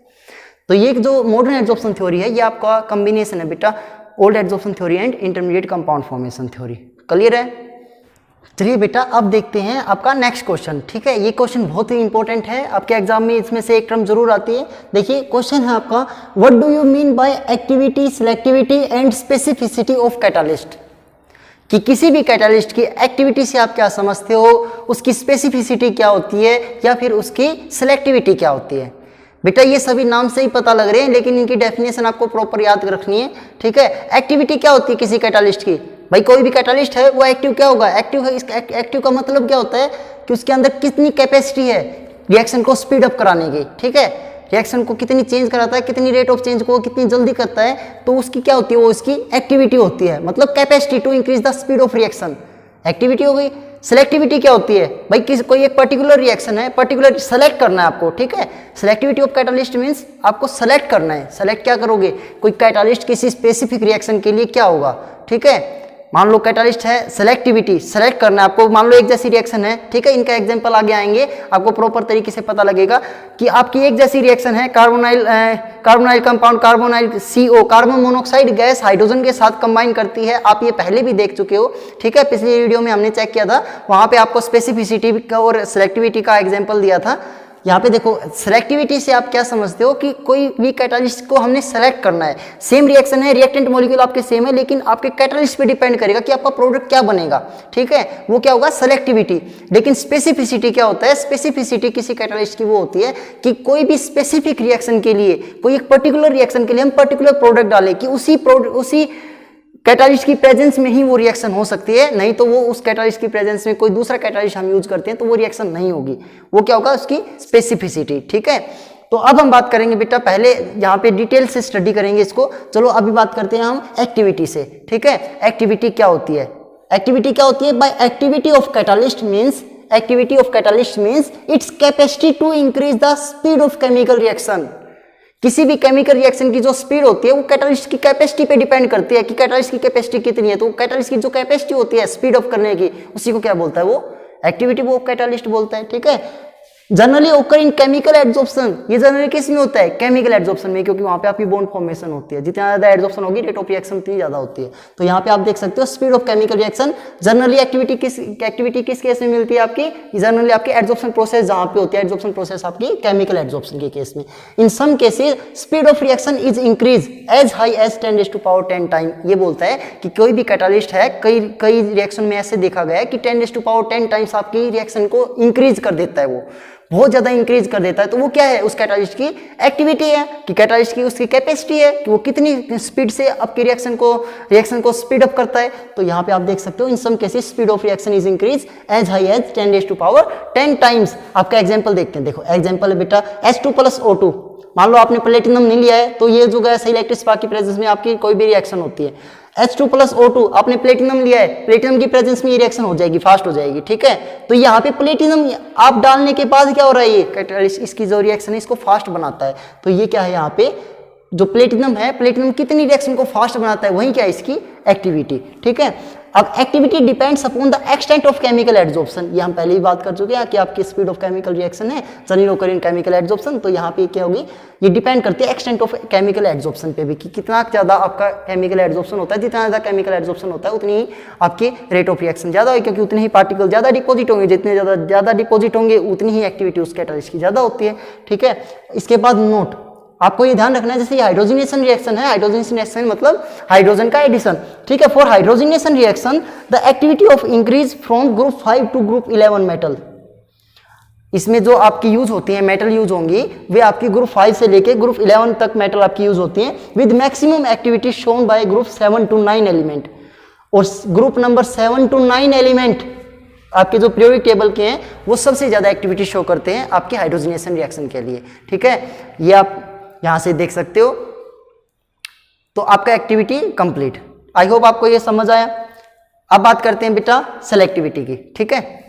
तो ये जो मॉडर्न एडजॉर्प्शन थ्योरी है ये आपका कॉम्बिनेशन है बेटा old adsorption theory and intermediate compound formation theory. Clear है? चलिए बेटा अब देखते हैं आपका नेक्स्ट क्वेश्चन। ठीक है, ये क्वेश्चन बहुत ही इंपॉर्टेंट है, आपके एग्जाम में इसमें से एक टर्म जरूर आती है। देखिए क्वेश्चन है आपका, what do you mean by activity, selectivity and specificity of catalyst. कि किसी भी कैटालिस्ट की एक्टिविटी से आप क्या समझते हो, उसकी स्पेसिफिसिटी क्या होती है या फिर उसकी सिलेक्टिविटी क्या होती है। बेटा ये सभी नाम से ही पता लग रहे हैं लेकिन इनकी डेफिनेशन आपको प्रॉपर याद रखनी है। ठीक है, एक्टिविटी क्या होती है किसी कैटालिस्ट की, भाई कोई भी कैटालिस्ट है वो एक्टिव क्या होगा, एक्टिव है। एक्टिव का मतलब क्या होता है कि उसके अंदर कितनी कैपेसिटी है रिएक्शन को स्पीड अप कराने की। ठीक है, रिएक्शन को कितनी चेंज कराता है, कितनी रेट ऑफ चेंज को कितनी जल्दी करता है, तो उसकी क्या होती है, वो उसकी एक्टिविटी होती है, मतलब capacity to increase the speed of reaction, activity हो गई। सिलेक्टिविटी क्या होती है, भाई कोई एक पर्टिकुलर रिएक्शन है, पर्टिकुलर सेलेक्ट करना है आपको। ठीक है, सिलेक्टिविटी ऑफ कैटालिस्ट मींस आपको सेलेक्ट करना है। सेलेक्ट क्या करोगे, कोई कैटालिस्ट किसी स्पेसिफिक रिएक्शन के लिए क्या होगा। ठीक है, मान लो कैटालिस्ट है, सेलेक्टिविटी सेलेक्ट करना है आपको, मान लो एक जैसी रिएक्शन है। ठीक है, इनका एग्जांपल आगे आएंगे, आपको प्रॉपर तरीके से पता लगेगा कि आपकी एक जैसी रिएक्शन है, carbonyl compound carbonyl CO carbon monoxide gas hydrogen के साथ कंबाइन करती है। आप ये पहले भी देख चुके हो। ठीक है, पिछली वीडियो में हमने चेक किया था, वहां पे आपको स्पेसिफिसिटी और सिलेक्टिविटी का एग्जाम्पल दिया था। यहाँ पे देखो सिलेक्टिविटी से आप क्या समझते हो कि कोई भी कैटालिस्ट को हमने सेलेक्ट करना है, सेम रिएक्शन है, रिएक्टेंट मॉलिक्यूल आपके सेम है, लेकिन आपके कैटालिस्ट पे डिपेंड करेगा कि आपका प्रोडक्ट क्या बनेगा। ठीक है, वो क्या होगा, सेलेक्टिविटी। लेकिन स्पेसिफिसिटी क्या होता है, स्पेसिफिसिटी किसी कैटालिस्ट की वो होती है कि कोई भी स्पेसिफिक रिएक्शन के लिए, कोई एक पर्टिकुलर रिएक्शन के लिए हम पर्टिकुलर प्रोडक्ट डालें कि उसी कैटालिस्ट की प्रेजेंस में ही वो रिएक्शन हो सकती है, नहीं तो वो उस कैटालिस्ट की प्रेजेंस में कोई दूसरा कैटालिस्ट हम यूज करते हैं तो वो रिएक्शन नहीं होगी। वो क्या होगा, उसकी स्पेसिफिसिटी। ठीक है, तो अब हम बात करेंगे बेटा, पहले यहाँ पे डिटेल से स्टडी करेंगे इसको। चलो अभी बात करते हैं हम एक्टिविटी से। ठीक है, एक्टिविटी क्या होती है, एक्टिविटी क्या होती है, by activity of catalyst means, activity of catalyst means its capacity to increase the speed of chemical reaction. किसी भी केमिकल रिएक्शन की जो स्पीड होती है वो कैटालिस्ट की कैपेसिटी पे डिपेंड करती है कि कैटालिस्ट की कैपेसिटी कितनी है। तो कैटालिस्ट की जो कैपेसिटी होती है स्पीड अप करने की, उसी को क्या बोलता है, वो एक्टिविटी, वो कैटालिस्ट बोलता है। ठीक है, जनरली ओकर इन केमिकल एडजॉर्प्शन, ये जनरली किस में होता है, केमिकल एडजॉर्प्शन में, क्योंकि वहां पे आपकी बॉन्ड फॉर्मेशन होती है। जितना ज्यादा एडजॉर्प्शन होगी रेट ऑफ रिएक्शन उतनी ज्यादा होती है। तो यहाँ पे आप देख सकते हो speed of chemical reaction. Generally activity किस केस में मिलती है आपकी, जनरली आपकी एडजॉर्प्शन प्रोसेस जहां पे होती है, एडजॉर्प्शन प्रोसेस आपकी केमिकल एडजॉर्प्शन के केस में। In some cases speed of reaction is increase as high as 10⁻10 time. ये बोलता है कि कोई भी कैटालिस्ट है, कई रिएक्शन में ऐसे देखा गया है कि 10⁻10 टाइम्स आपकी रिएक्शन को इंक्रीज कर देता है, वो बहुत ज्यादा इंक्रीज कर देता है। तो वो क्या है, उस कैटालिस्ट की एक्टिविटी है, कि कैटालिस्ट की उसकी कैपेसिटी है कि वो कितनी स्पीड से आपकी रिएक्शन को स्पीड अप करता है। तो यहाँ पे आप देख सकते हो in some cases speed of reaction is increase as high as 10⁻10 times. आपका एग्जांपल देखते हैं, देखो एग्जांपल है बेटा H2+O2। मान लो आपने प्लेटिनम नहीं लिया है तो ये जो गैस है इलेक्ट्रिक स्पार्क की प्रेजेंस में आपकी कोई भी रिएक्शन होती है। H2+O2 आपने प्लेटिनम लिया है, प्लेटिनम की प्रेजेंस में ये रिएक्शन हो जाएगी, फास्ट हो जाएगी। ठीक है, तो यहाँ पे प्लेटिनम आप डालने के बाद क्या हो रहा है, ये कैटालिस्ट इसकी जो रिएक्शन है इसको फास्ट बनाता है। तो ये क्या है, यहाँ पे जो प्लेटिनम है, प्लेटिनम कितनी रिएक्शन को फास्ट बनाता है, वही क्या है इसकी एक्टिविटी। ठीक है, अब activity depends upon the extent of chemical adsorption. ये हम पहले ही बात कर चुके हैं कि आपकी स्पीड ऑफ केमिकल रिएक्शन है जनरली ओकर इन केमिकल एडजॉर्प्शन। तो यहाँ पे क्या होगी, ये डिपेंड करती है एक्सटेंट ऑफ केमिकल एडजॉर्प्शन पे भी, कि कितना ज्यादा आपका केमिकल एडजॉर्प्शन होता है। जितना ज्यादा केमिकल एडजॉर्प्शन होता है उतनी ही आपकी रेट ऑफ रिएक्शन ज्यादा होगी, क्योंकि उतने ही पार्टिकल ज्यादा डिपॉजिट होंगे, जितने ज्यादा डिपॉजिट होंगे उतनी ही एक्टिविटी उस कैटालिस्ट की ज्यादा होती है। ठीक है, इसके बाद नोट आपको ये ध्यान रखना है, जैसे ये हाइड्रोजनेशन रिएक्शन है, हाइड्रोजनेशन रिएक्शन मतलब हाइड्रोजन का एडिशन। ठीक है, for hydrogenation reaction the activity of increase from group 5 to group 11 metal. इसमें जो आपकी यूज होती है मेटल यूज होंगी वे आपकी ग्रुप 5 से लेके ग्रुप 11 तक मेटल आपकी यूज होती हैं, with maximum activity shown by group 7 to 9 element. और ग्रुप नंबर 7 to 9 एलिमेंट आपके जो पीरियोडिक टेबल के हैं वो सबसे ज़्यादा एक्टिविटी शो करते हैं आपके हाइड्रोजनेशन रिएक्शन के लिए। ठीक है, ये आप यहाँ से देख सकते हो। तो आपका एक्टिविटी कंप्लीट। आई होप आपको ये समझ आया। अब बात करते हैं बेटा सेलेक्टिविटी की। ठीक है,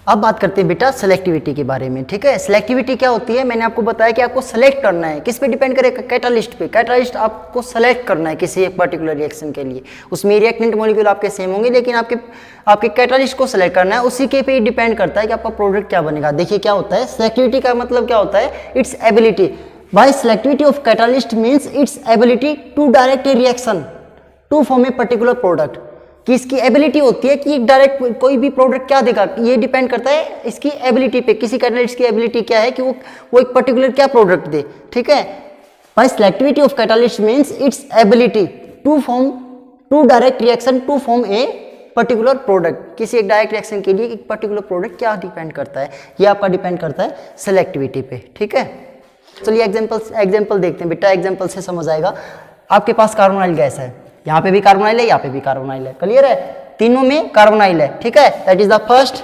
अब बात करते हैं बेटा सेलेक्टिविटी के बारे में। ठीक है, सेलेक्टिविटी क्या होती है, मैंने आपको बताया कि आपको सेलेक्ट करना है, किस पे डिपेंड करेगा, कैटालिस्ट पे। कैटालिस्ट आपको सेलेक्ट करना है किसी एक पर्टिकुलर रिएक्शन के लिए। उसमें रिएक्टेंट मॉलिक्यूल आपके सेम होंगे, लेकिन आपके कैटालिस्ट को सेलेक्ट करना है, उसी के पे डिपेंड करता है कि आपका प्रोडक्ट क्या बनेगा। देखिए क्या होता है, सेलेक्टिविटी का मतलब क्या होता है, its ability. By selectivity of catalyst means its ability to direct a reaction to form a particular product. कि इसकी एबिलिटी होती है कि डायरेक्ट कोई भी प्रोडक्ट क्या देगा, ये डिपेंड करता है इसकी एबिलिटी पे, किसी कैटालिस्ट की एबिलिटी क्या है कि वो एक पर्टिकुलर क्या प्रोडक्ट दे। ठीक है, by selectivity of catalyst means its ability to direct reaction to form a particular product. किसी एक डायरेक्ट रिएक्शन के लिए एक पर्टिकुलर प्रोडक्ट क्या डिपेंड करता है, ये आपका डिपेंड करता है सेलेक्टिविटी पे। ठीक है, चलिए एग्जाम्पल देखते हैं बेटा, एग्जाम्पल से समझ आएगा। आपके पास कार्बोनाइल गैस है, यहाँ पे भी कार्बोनाइल है, यहाँ पे भी कार्बोनाइल है, क्लियर है, तीनों में कार्बोनाइल है। ठीक है, that is the first,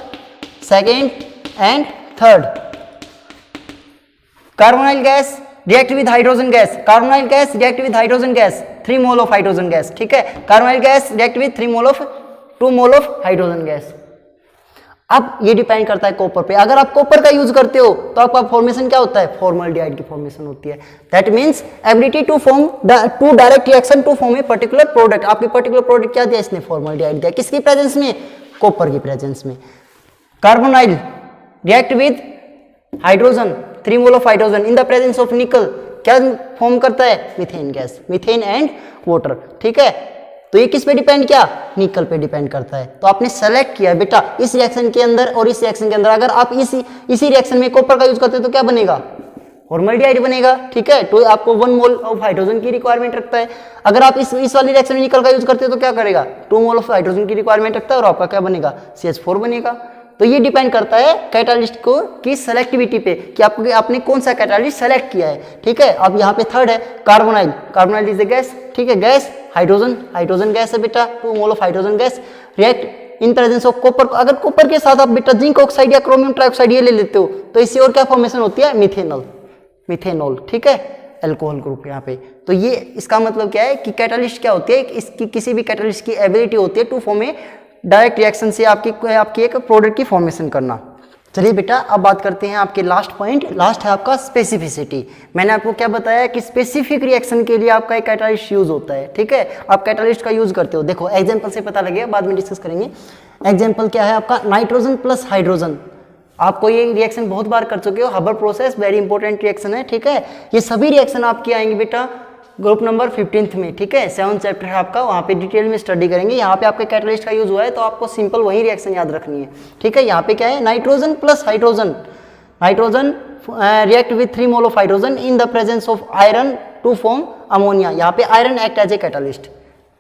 second and third. Carbonyl gas react with hydrogen gas, carbonyl gas react with hydrogen gas, 3 mole of hydrogen gas. ठीक है, carbonyl gas react with 2 mole of hydrogen gas. अब ये depend करता है copper पे। अगर आप copper का यूज करते हो तो आपका फॉर्मेशन क्या होता है, फॉर्मल्डिहाइड की फॉर्मेशन होती है। That means ability to direct reaction to form a particular product. आपके पर्टिकुलर प्रोडक्ट क्या दिया इसने, फॉर्मल्डिहाइड दिया, किसकी प्रेजेंस में, कॉपर की प्रेजेंस में। Carbonyl react with hydrogen, 3 mole of hydrogen in the presence of निकल, क्या फॉर्म करता है, methane gas, methane and water. ठीक है, तो ये किस पे डिपेंड किया, निकल पे डिपेंड करता है। तो आपने सेलेक्ट किया बेटा इस रिएक्शन के अंदर और इस रिएक्शन के अंदर, अगर आप इसी रिएक्शन में कॉपर का यूज करते हो तो क्या बनेगा, फॉर्मल्डिहाइड बनेगा। ठीक है, तो आपको 1 मोल ऑफ हाइड्रोजन की रिक्वायरमेंट रखता है। अगर आप इस वाली रिएक्शन में निकल का यूज करते हो तो क्या करेगा, 2 मोल ऑफ हाइड्रोजन की रिक्वायरमेंट रखता है और आपका क्या बनेगा, CH4 बनेगा। तो ये डिपेंड करता है कैटालिस्ट को की सेलेक्टिविटी पे कि आपने कौन सा कैटालिस्ट सेलेक्ट किया है। ठीक है, अब यहाँ पे थर्ड है carbonyl, carbonyl is a gas. ठीक है, गैस हाइड्रोजन गैस है बेटा, 2 मोल of hydrogen gas react in presence of copper. अगर कॉपर के साथ आप बेटा जिंक ऑक्साइड या क्रोमियम ट्राइऑक्साइड ये ले लेते हो तो इससे और क्या फॉर्मेशन होती है, मिथेनॉल। ठीक है, अल्कोहल ग्रुप यहाँ पे। तो ये इसका मतलब क्या है कि कैटालिस्ट क्या होती है, इसकी किसी भी कैटालिस्ट की एबिलिटी होती है to form a direct reaction से आपकी एक प्रोडक्ट की फॉर्मेशन करना। चलिए बेटा अब बात करते हैं आपके लास्ट पॉइंट, लास्ट है आपका स्पेसिफिसिटी। मैंने आपको क्या बताया कि स्पेसिफिक रिएक्शन के लिए आपका एक कैटालिस्ट यूज होता है। ठीक है, आप कैटालिस्ट का यूज करते हो, देखो एग्जांपल से पता लगेगा, बाद में डिस्कस करेंगे। एग्जांपल क्या है आपका, नाइट्रोजन प्लस हाइड्रोजन। आपको ये रिएक्शन बहुत बार कर चुके हो, हबर प्रोसेस वेरी इंपॉर्टेंट रिएक्शन है। ठीक है, ये सभी रिएक्शन आपकी आएंगे बेटा ग्रुप नंबर 15 में। ठीक है, 7th चैप्टर है आपका, वहाँ पे डिटेल में स्टडी करेंगे। यहाँ पे आपके कैटालिस्ट का यूज हुआ है तो आपको सिंपल वही रिएक्शन याद रखनी है। ठीक है, यहाँ पे क्या है, nitrogen plus hydrogen, nitrogen react with 3 mole of hydrogen in the presence of iron to form ammonia. यहाँ पे iron act as a catalyst.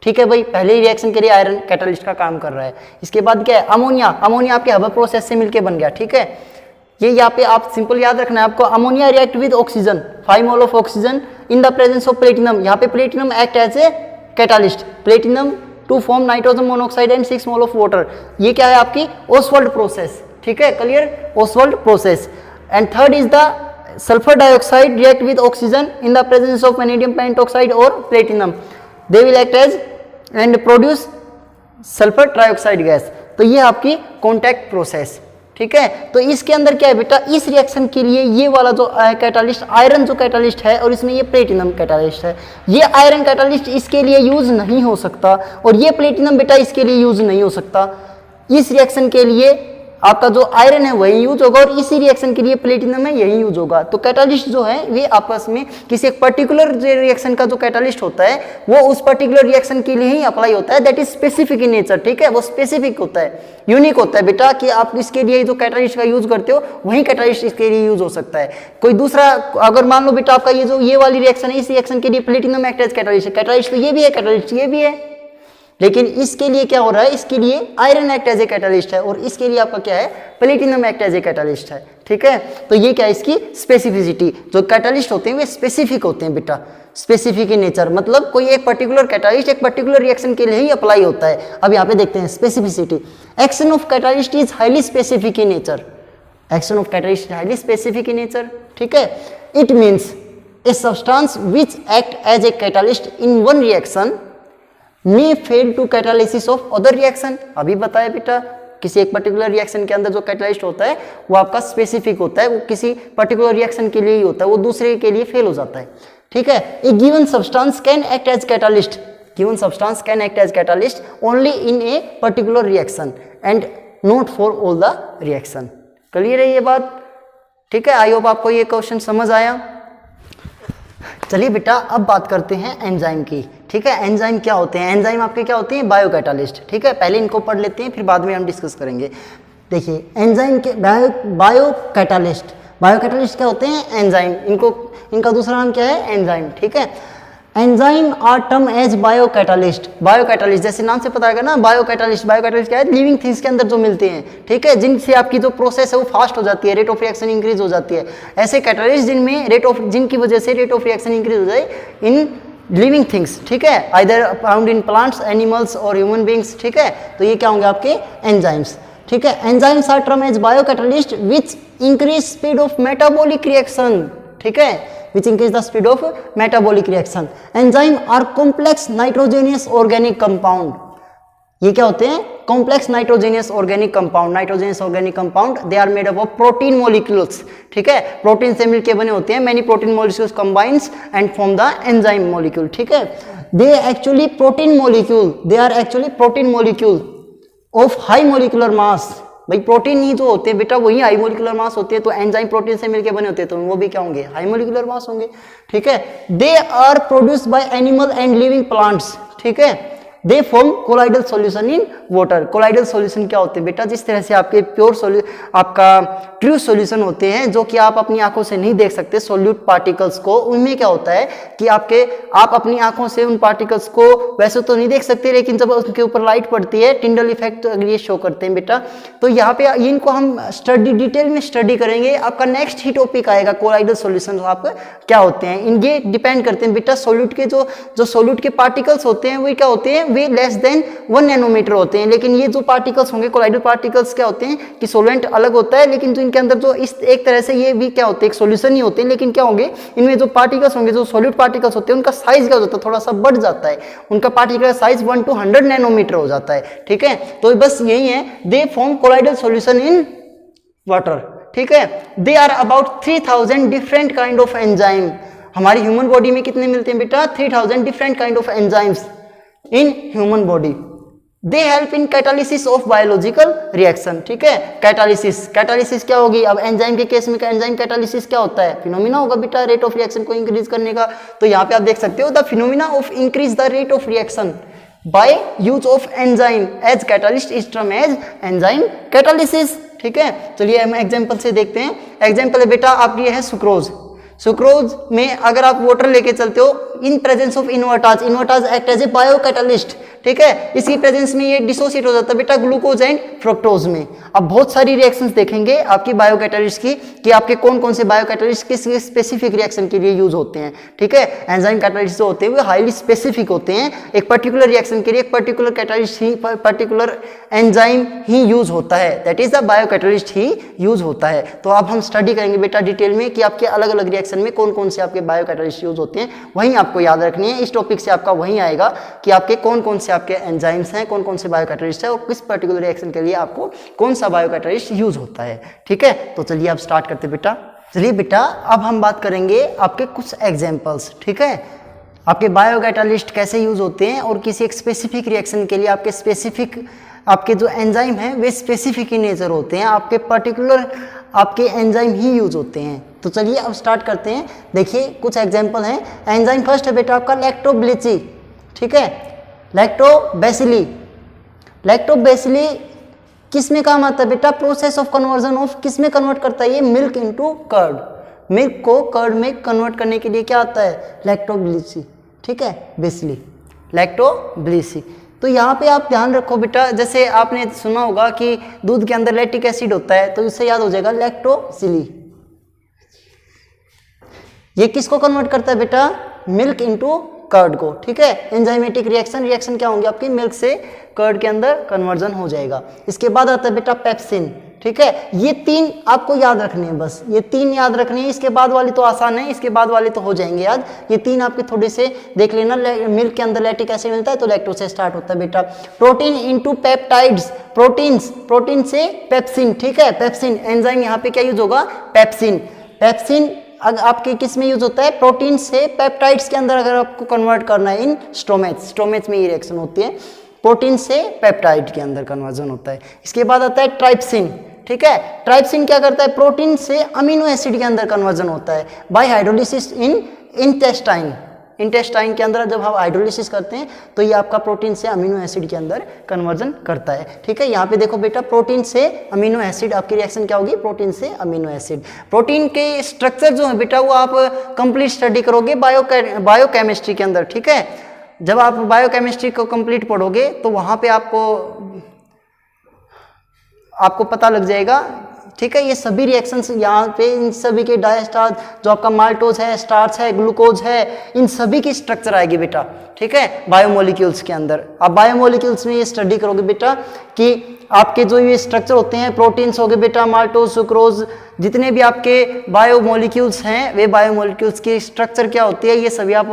ठीक है भाई, पहले ही रिएक्शन के लिए आयरन कैटालिस्ट का काम कर रहा है। इसके बाद क्या है, अमोनिया आपके हबर प्रोसेस से मिलकर बन गया। ठीक है, ये यहाँ पे आप सिंपल याद रखना है आपको, ammonia react with oxygen, 5 mole of oxygen in the presence of platinum. यहाँ पे platinum act as a catalyst, platinum to form nitrogen monoxide and 6 mole of water. ये क्या है आपकी ओसवाल्ड प्रोसेस। ठीक है, clear, Ostwald process. And third is the sulphur dioxide react with oxygen in the presence of vanadium pentoxide और platinum, they will act as and produce sulphur trioxide gas. तो ये आपकी कॉन्टैक्ट प्रोसेस। ठीक है, तो इसके अंदर क्या है बेटा, इस रिएक्शन के लिए ये वाला जो कैटालिस्ट आयरन जो कैटालिस्ट है और इसमें ये प्लेटिनम कैटालिस्ट है, ये आयरन कैटालिस्ट इसके लिए यूज नहीं हो सकता और ये प्लेटिनम बेटा इसके लिए यूज नहीं हो सकता। इस रिएक्शन के लिए आपका जो आयरन है वही यूज होगा और इसी रिएक्शन के लिए प्लेटिनम है यही यूज होगा। तो कैटालिस्ट जो है वे आपस में किसी एक पर्टिकुलर रिएक्शन का जो कैटालिस्ट होता है वो उस पर्टिकुलर रिएक्शन के लिए ही अप्लाई होता है, that is specific in nature. ठीक है, वो स्पेसिफिक होता है, यूनिक होता है बेटा, कि आप इसके लिए जो कैटालिस्ट का यूज करते हो वही कैटालिस्ट इसके लिए यूज हो सकता है। कोई दूसरा, अगर मान लो बेटा आपका ये वाली रिएक्शन है, इस रिएक्शन के लिए प्लेटिनम एक्ट एज कैटालिस्ट है, कैटालिस्ट तो ये भी है, कैटालिस्ट ये भी है, लेकिन इसके लिए क्या हो रहा है, इसके लिए iron act as a catalyst है और इसके लिए आपका क्या है, platinum act as a catalyst है। ठीक है, तो ये क्या है इसकी स्पेसिफिसिटी, जो कैटालिस्ट होते हैं वे स्पेसिफिक होते हैं बेटा। स्पेसिफिक इन नेचर, मतलब कोई एक पर्टिकुलर कैटालिस्ट एक पर्टिकुलर रिएक्शन के लिए ही अप्लाई होता है। अब यहाँ पे देखते हैं specificity. Action of catalyst is highly specific in nature, action of catalyst highly specific in nature, ठीक है। It means a substance which act as a catalyst in one reaction may fail to catalysis of other reaction. अभी बताया बेटा, किसी एक particular reaction के अंदर जो कैटालिस्ट होता है वो आपका स्पेसिफिक होता है, वो किसी पर्टिकुलर रिएक्शन के लिए ही होता है, वो दूसरे के लिए फेल हो जाता है, ठीक है। A given substance can act as catalyst, given substance can act as catalyst only in a particular reaction and not for all the reaction. Clear है ये बात, ठीक है। आई होप आपको ये क्वेश्चन समझ आया। चलिए बेटा अब बात करते हैं एंजाइम की, ठीक है। एंजाइम क्या होते हैं? एंजाइम आपके क्या होते हैं? बायो कैटालिस्ट, ठीक है। पहले इनको पढ़ लेते हैं, फिर बाद में हम डिस्कस करेंगे। देखिए एंजाइम के बायो कैटालिस्ट क्या होते हैं? एंजाइम, इनका दूसरा नाम क्या है? एंजाइम, ठीक है। Enzyme are term as bio catalyst, जैसे नाम से पता है ना, बायो कैटालिस्ट क्या है? लिविंग थिंग्स के अंदर जो मिलते हैं, ठीक है, जिनसे आपकी जो प्रोसेस है वो फास्ट हो जाती है, रेट ऑफ रिएक्शन इंक्रीज हो जाती है। ऐसे कैटालिस्ट जिनकी वजह से रेट ऑफ रिएक्शन इंक्रीज हो जाए इन लिविंग थिंग्स, ठीक है, either found in plants, animals और ह्यूमन बींग्स, ठीक है। तो ये क्या होंगे आपके? एंजाइम्स, ठीक है। Enzymes are term as bio catalyst which increase speed of metabolic reaction, ठीक है, which increase the speed of metabolic reaction. Enzyme are complex nitrogenous organic compound. ये क्या होते हैं? Complex nitrogenous organic compound. They are made up of protein molecules. ठीक है, protein से मिलके बने होते हैं. Many protein molecules combines and form the enzyme molecule. ठीक है, they are actually protein molecule of high molecular mass. भाई प्रोटीन ही जो होते हैं बेटा वही हाई मोलिकुलर मास होते हैं, तो एंजाइम प्रोटीन से मिलके बने होते हैं, तो वो भी क्या होंगे? हाई मोलिकुलर मास होंगे, ठीक है। They are produced by animal and living plants, ठीक है। They form colloidal solution in water. Colloidal solution क्या होते हैं बेटा? जिस तरह से आपके आपका ट्रू सॉल्यूशन होते हैं जो कि आप अपनी आंखों से नहीं देख सकते, सॉल्यूट पार्टिकल्स को, उनमें क्या होता है कि आप अपनी आंखों से उन पार्टिकल्स को वैसे तो नहीं देख सकते, लेकिन जब उनके ऊपर लाइट पड़ती है, टिंडल इफेक्ट ये शो करते हैं बेटा। तो यहाँ पे इनको हम डिटेल में स्टडी करेंगे। आपका नेक्स्ट ही टॉपिक आएगा कोलाइडल सॉल्यूशन आपका क्या होते हैं। इनके डिपेंड करते हैं बेटा सॉल्यूट के जो सॉल्यूट के पार्टिकल्स होते हैं वो क्या होते हैं? वे लेस देन 1 नैनोमीटर होते हैं। लेकिन ये जो पार्टिकल्स होंगे कोलाइडल पार्टिकल्स क्या होते हैं कि सोलेंट अलग होता है, लेकिन जो इनके अंदर जो इस एक तरह से ये भी क्या होते हैं? एक सॉल्यूशन ही होते हैं, लेकिन क्या होंगे इनमें जो पार्टिकल्स होंगे, जो सॉलिड पार्टिकल्स होते हैं, उनका साइज क्या हो जाता है? थोड़ा सा बढ़ जाता है, उनका पार्टिकल साइज 1 to 100 नैनोमीटर हो जाता है, ठीक है। तो बस यही है, they form colloidal solution in water, ठीक है। They are about 3000 different kind of enzyme. हमारी ह्यूमन बॉडी में कितने मिलते हैं बेटा? 3000 different kind of enzymes in human body. They help in catalysis of biological reaction, ठीक है। कैटालिसिस क्या होगी? अब एंजाइम के केस में एंजाइम कैटालिसिस क्या होता है? फिनोमिना होगा बेटा रेट ऑफ रिएक्शन को इंक्रीज करने का। तो यहाँ पे आप देख सकते हो the phenomena of increase the rate of reaction by use of enzyme as catalyst is term as enzyme catalysis, ठीक है। चलिए हम एग्जांपल से देखते हैं। एग्जांपल है बेटा आपकी है सुक्रोज। सुक्रोज में अगर आप वाटर लेके चलते हो in presence of invertase act as a bio catalyst, ठीक है। इसकी प्रेजेंस में ये डिसोसिएट हो जाता है बेटा ग्लूकोज एंड फ्रक्टोज में। अब बहुत सारी रिएक्शंस देखेंगे आपकी बायो कैटालिस्ट की कि आपके कौन कौन से बायो कैटालिस्ट किस स्पेसिफिक रिएक्शन के लिए यूज होते हैं, ठीक है। एंजाइम कैटालिस्ट जो होते हैं वो हाईली स्पेसिफिक होते हैं, एक पर्टिकुलर रिएक्शन के लिए एक पर्टिकुलर कैटालिस्ट ही पर्टिकुलर एंजाइम ही यूज होता है, that is the bio catalyst he use होता है। तो अब हम स्टडी करेंगे बेटा डिटेल में कि आपके अलग अलग रिएक्शन में कौन कौन से आपके बायो कैटालिस्ट यूज होते हैं, वहीं आपको याद रखनी है। इस टॉपिक से आपका वहीं आएगा कि आपके कौन कौन से आपके एंजाइम्स हैं, कौन कौन से बायो कैटालिस्ट है और किस पर्टिकुलर रिएक्शन के लिए आपको कौन सा बायो कैटालिस्ट यूज होता है, ठीक है। तो चलिए अब स्टार्ट करते बेटा। चलिए बेटा अब हम बात करेंगे आपके कुछ एग्जांपल्स, ठीक है। आपके बायो कैटालिस्ट कैसे यूज होते हैं और किसी एक स्पेसिफिक रिएक्शन के लिए आपके जो एंजाइम हैं वे स्पेसिफिक इन नेचर होते हैं, आपके पर्टिकुलर आपके एंजाइम ही यूज होते हैं। तो चलिए अब स्टार्ट करते हैं। देखिए कुछ एग्जांपल हैं। एंजाइम फर्स्ट है बेटा आपका लैक्टोबैसिली, ठीक है। लैक्टोबैसिली किस में काम आता है बेटा? प्रोसेस ऑफ कन्वर्जन ऑफ किस में कन्वर्ट करता है ये? Milk into curd. मिल्क को कर्ड में कन्वर्ट करने के लिए क्या आता है? लैक्टोबैसिली, ठीक है। Bacilli lactobacilli. तो यहाँ पे आप ध्यान रखो बेटा, जैसे आपने सुना होगा कि दूध के अंदर लैक्टिक एसिड होता है, तो इससे याद हो जाएगा लैक्टोसिली। ये किसको कन्वर्ट करता है बेटा? मिल्क इनटू कर्ड को, ठीक है। एंजाइमेटिक रिएक्शन क्या होंगे आपकी, मिल्क से कर्ड के अंदर कन्वर्जन हो जाएगा। इसके बाद आता है बेटा पेप्सिन, ठीक है। ये 3 आपको याद रखने हैं, बस ये 3 याद रखने हैं। इसके बाद वाली तो आसान है, इसके बाद वाली तो हो जाएंगे याद। ये 3 आपके थोड़े से देख लेना। मिल्क के अंदर लैक्टिक एसिड मिलता है तो लैक्टोज से स्टार्ट होता है बेटा। प्रोटीन इनटू पेप्टाइड्स, प्रोटीन से पेप्सिन, ठीक है। पेप्सिन एंजाइम यहाँ पे क्या यूज होगा, पेप्सिन। पेप्सिन आपके किस में यूज होता है, प्रोटीन से पेप्टाइड्स के अंदर अगर आपको कन्वर्ट करना है इन स्टोमेट्स में ये रिएक्शन होती है, प्रोटीन से पेप्टाइड के अंदर कन्वर्जन होता है। इसके बाद आता है ट्राइप्सिन, ठीक है। ट्राइप्सिन क्या करता है, प्रोटीन से अमीनो एसिड के अंदर कन्वर्जन होता है बाय हाइड्रोलिसिस इन इंटेस्टाइन के अंदर जब हम हाइड्रोलिसिस करते हैं तो ये आपका प्रोटीन से अमीनो एसिड के अंदर कन्वर्जन करता है, ठीक है। यहाँ पे देखो बेटा, प्रोटीन से अमीनो एसिड आपकी रिएक्शन क्या होगी, प्रोटीन से अमीनो एसिड। प्रोटीन के स्ट्रक्चर जो है बेटा वो आप कंप्लीट स्टडी करोगे बायोकेमिस्ट्री के अंदर, ठीक है। जब आप बायोकेमिस्ट्री को कंप्लीट पढ़ोगे तो वहाँ पे आपको पता लग जाएगा, ठीक है। ये सभी रिएक्शंस यहाँ पे इन सभी के डायस्टार्च, जो आपका माल्टोज है, स्टार्च है, ग्लूकोज है, इन सभी की स्ट्रक्चर आएगी बेटा, ठीक है, बायोमोलिक्यूल्स के अंदर। आप बायोमोलिक्यूल्स में ये स्टडी करोगे बेटा कि आपके जो ये स्ट्रक्चर होते हैं, प्रोटीन्स हो गए बेटा, माल्टोज, सुक्रोज, जितने भी आपके बायोमोलिक्यूल्स हैं वे बायोमोलिक्यूल्स की स्ट्रक्चर क्या होती है, ये सभी आप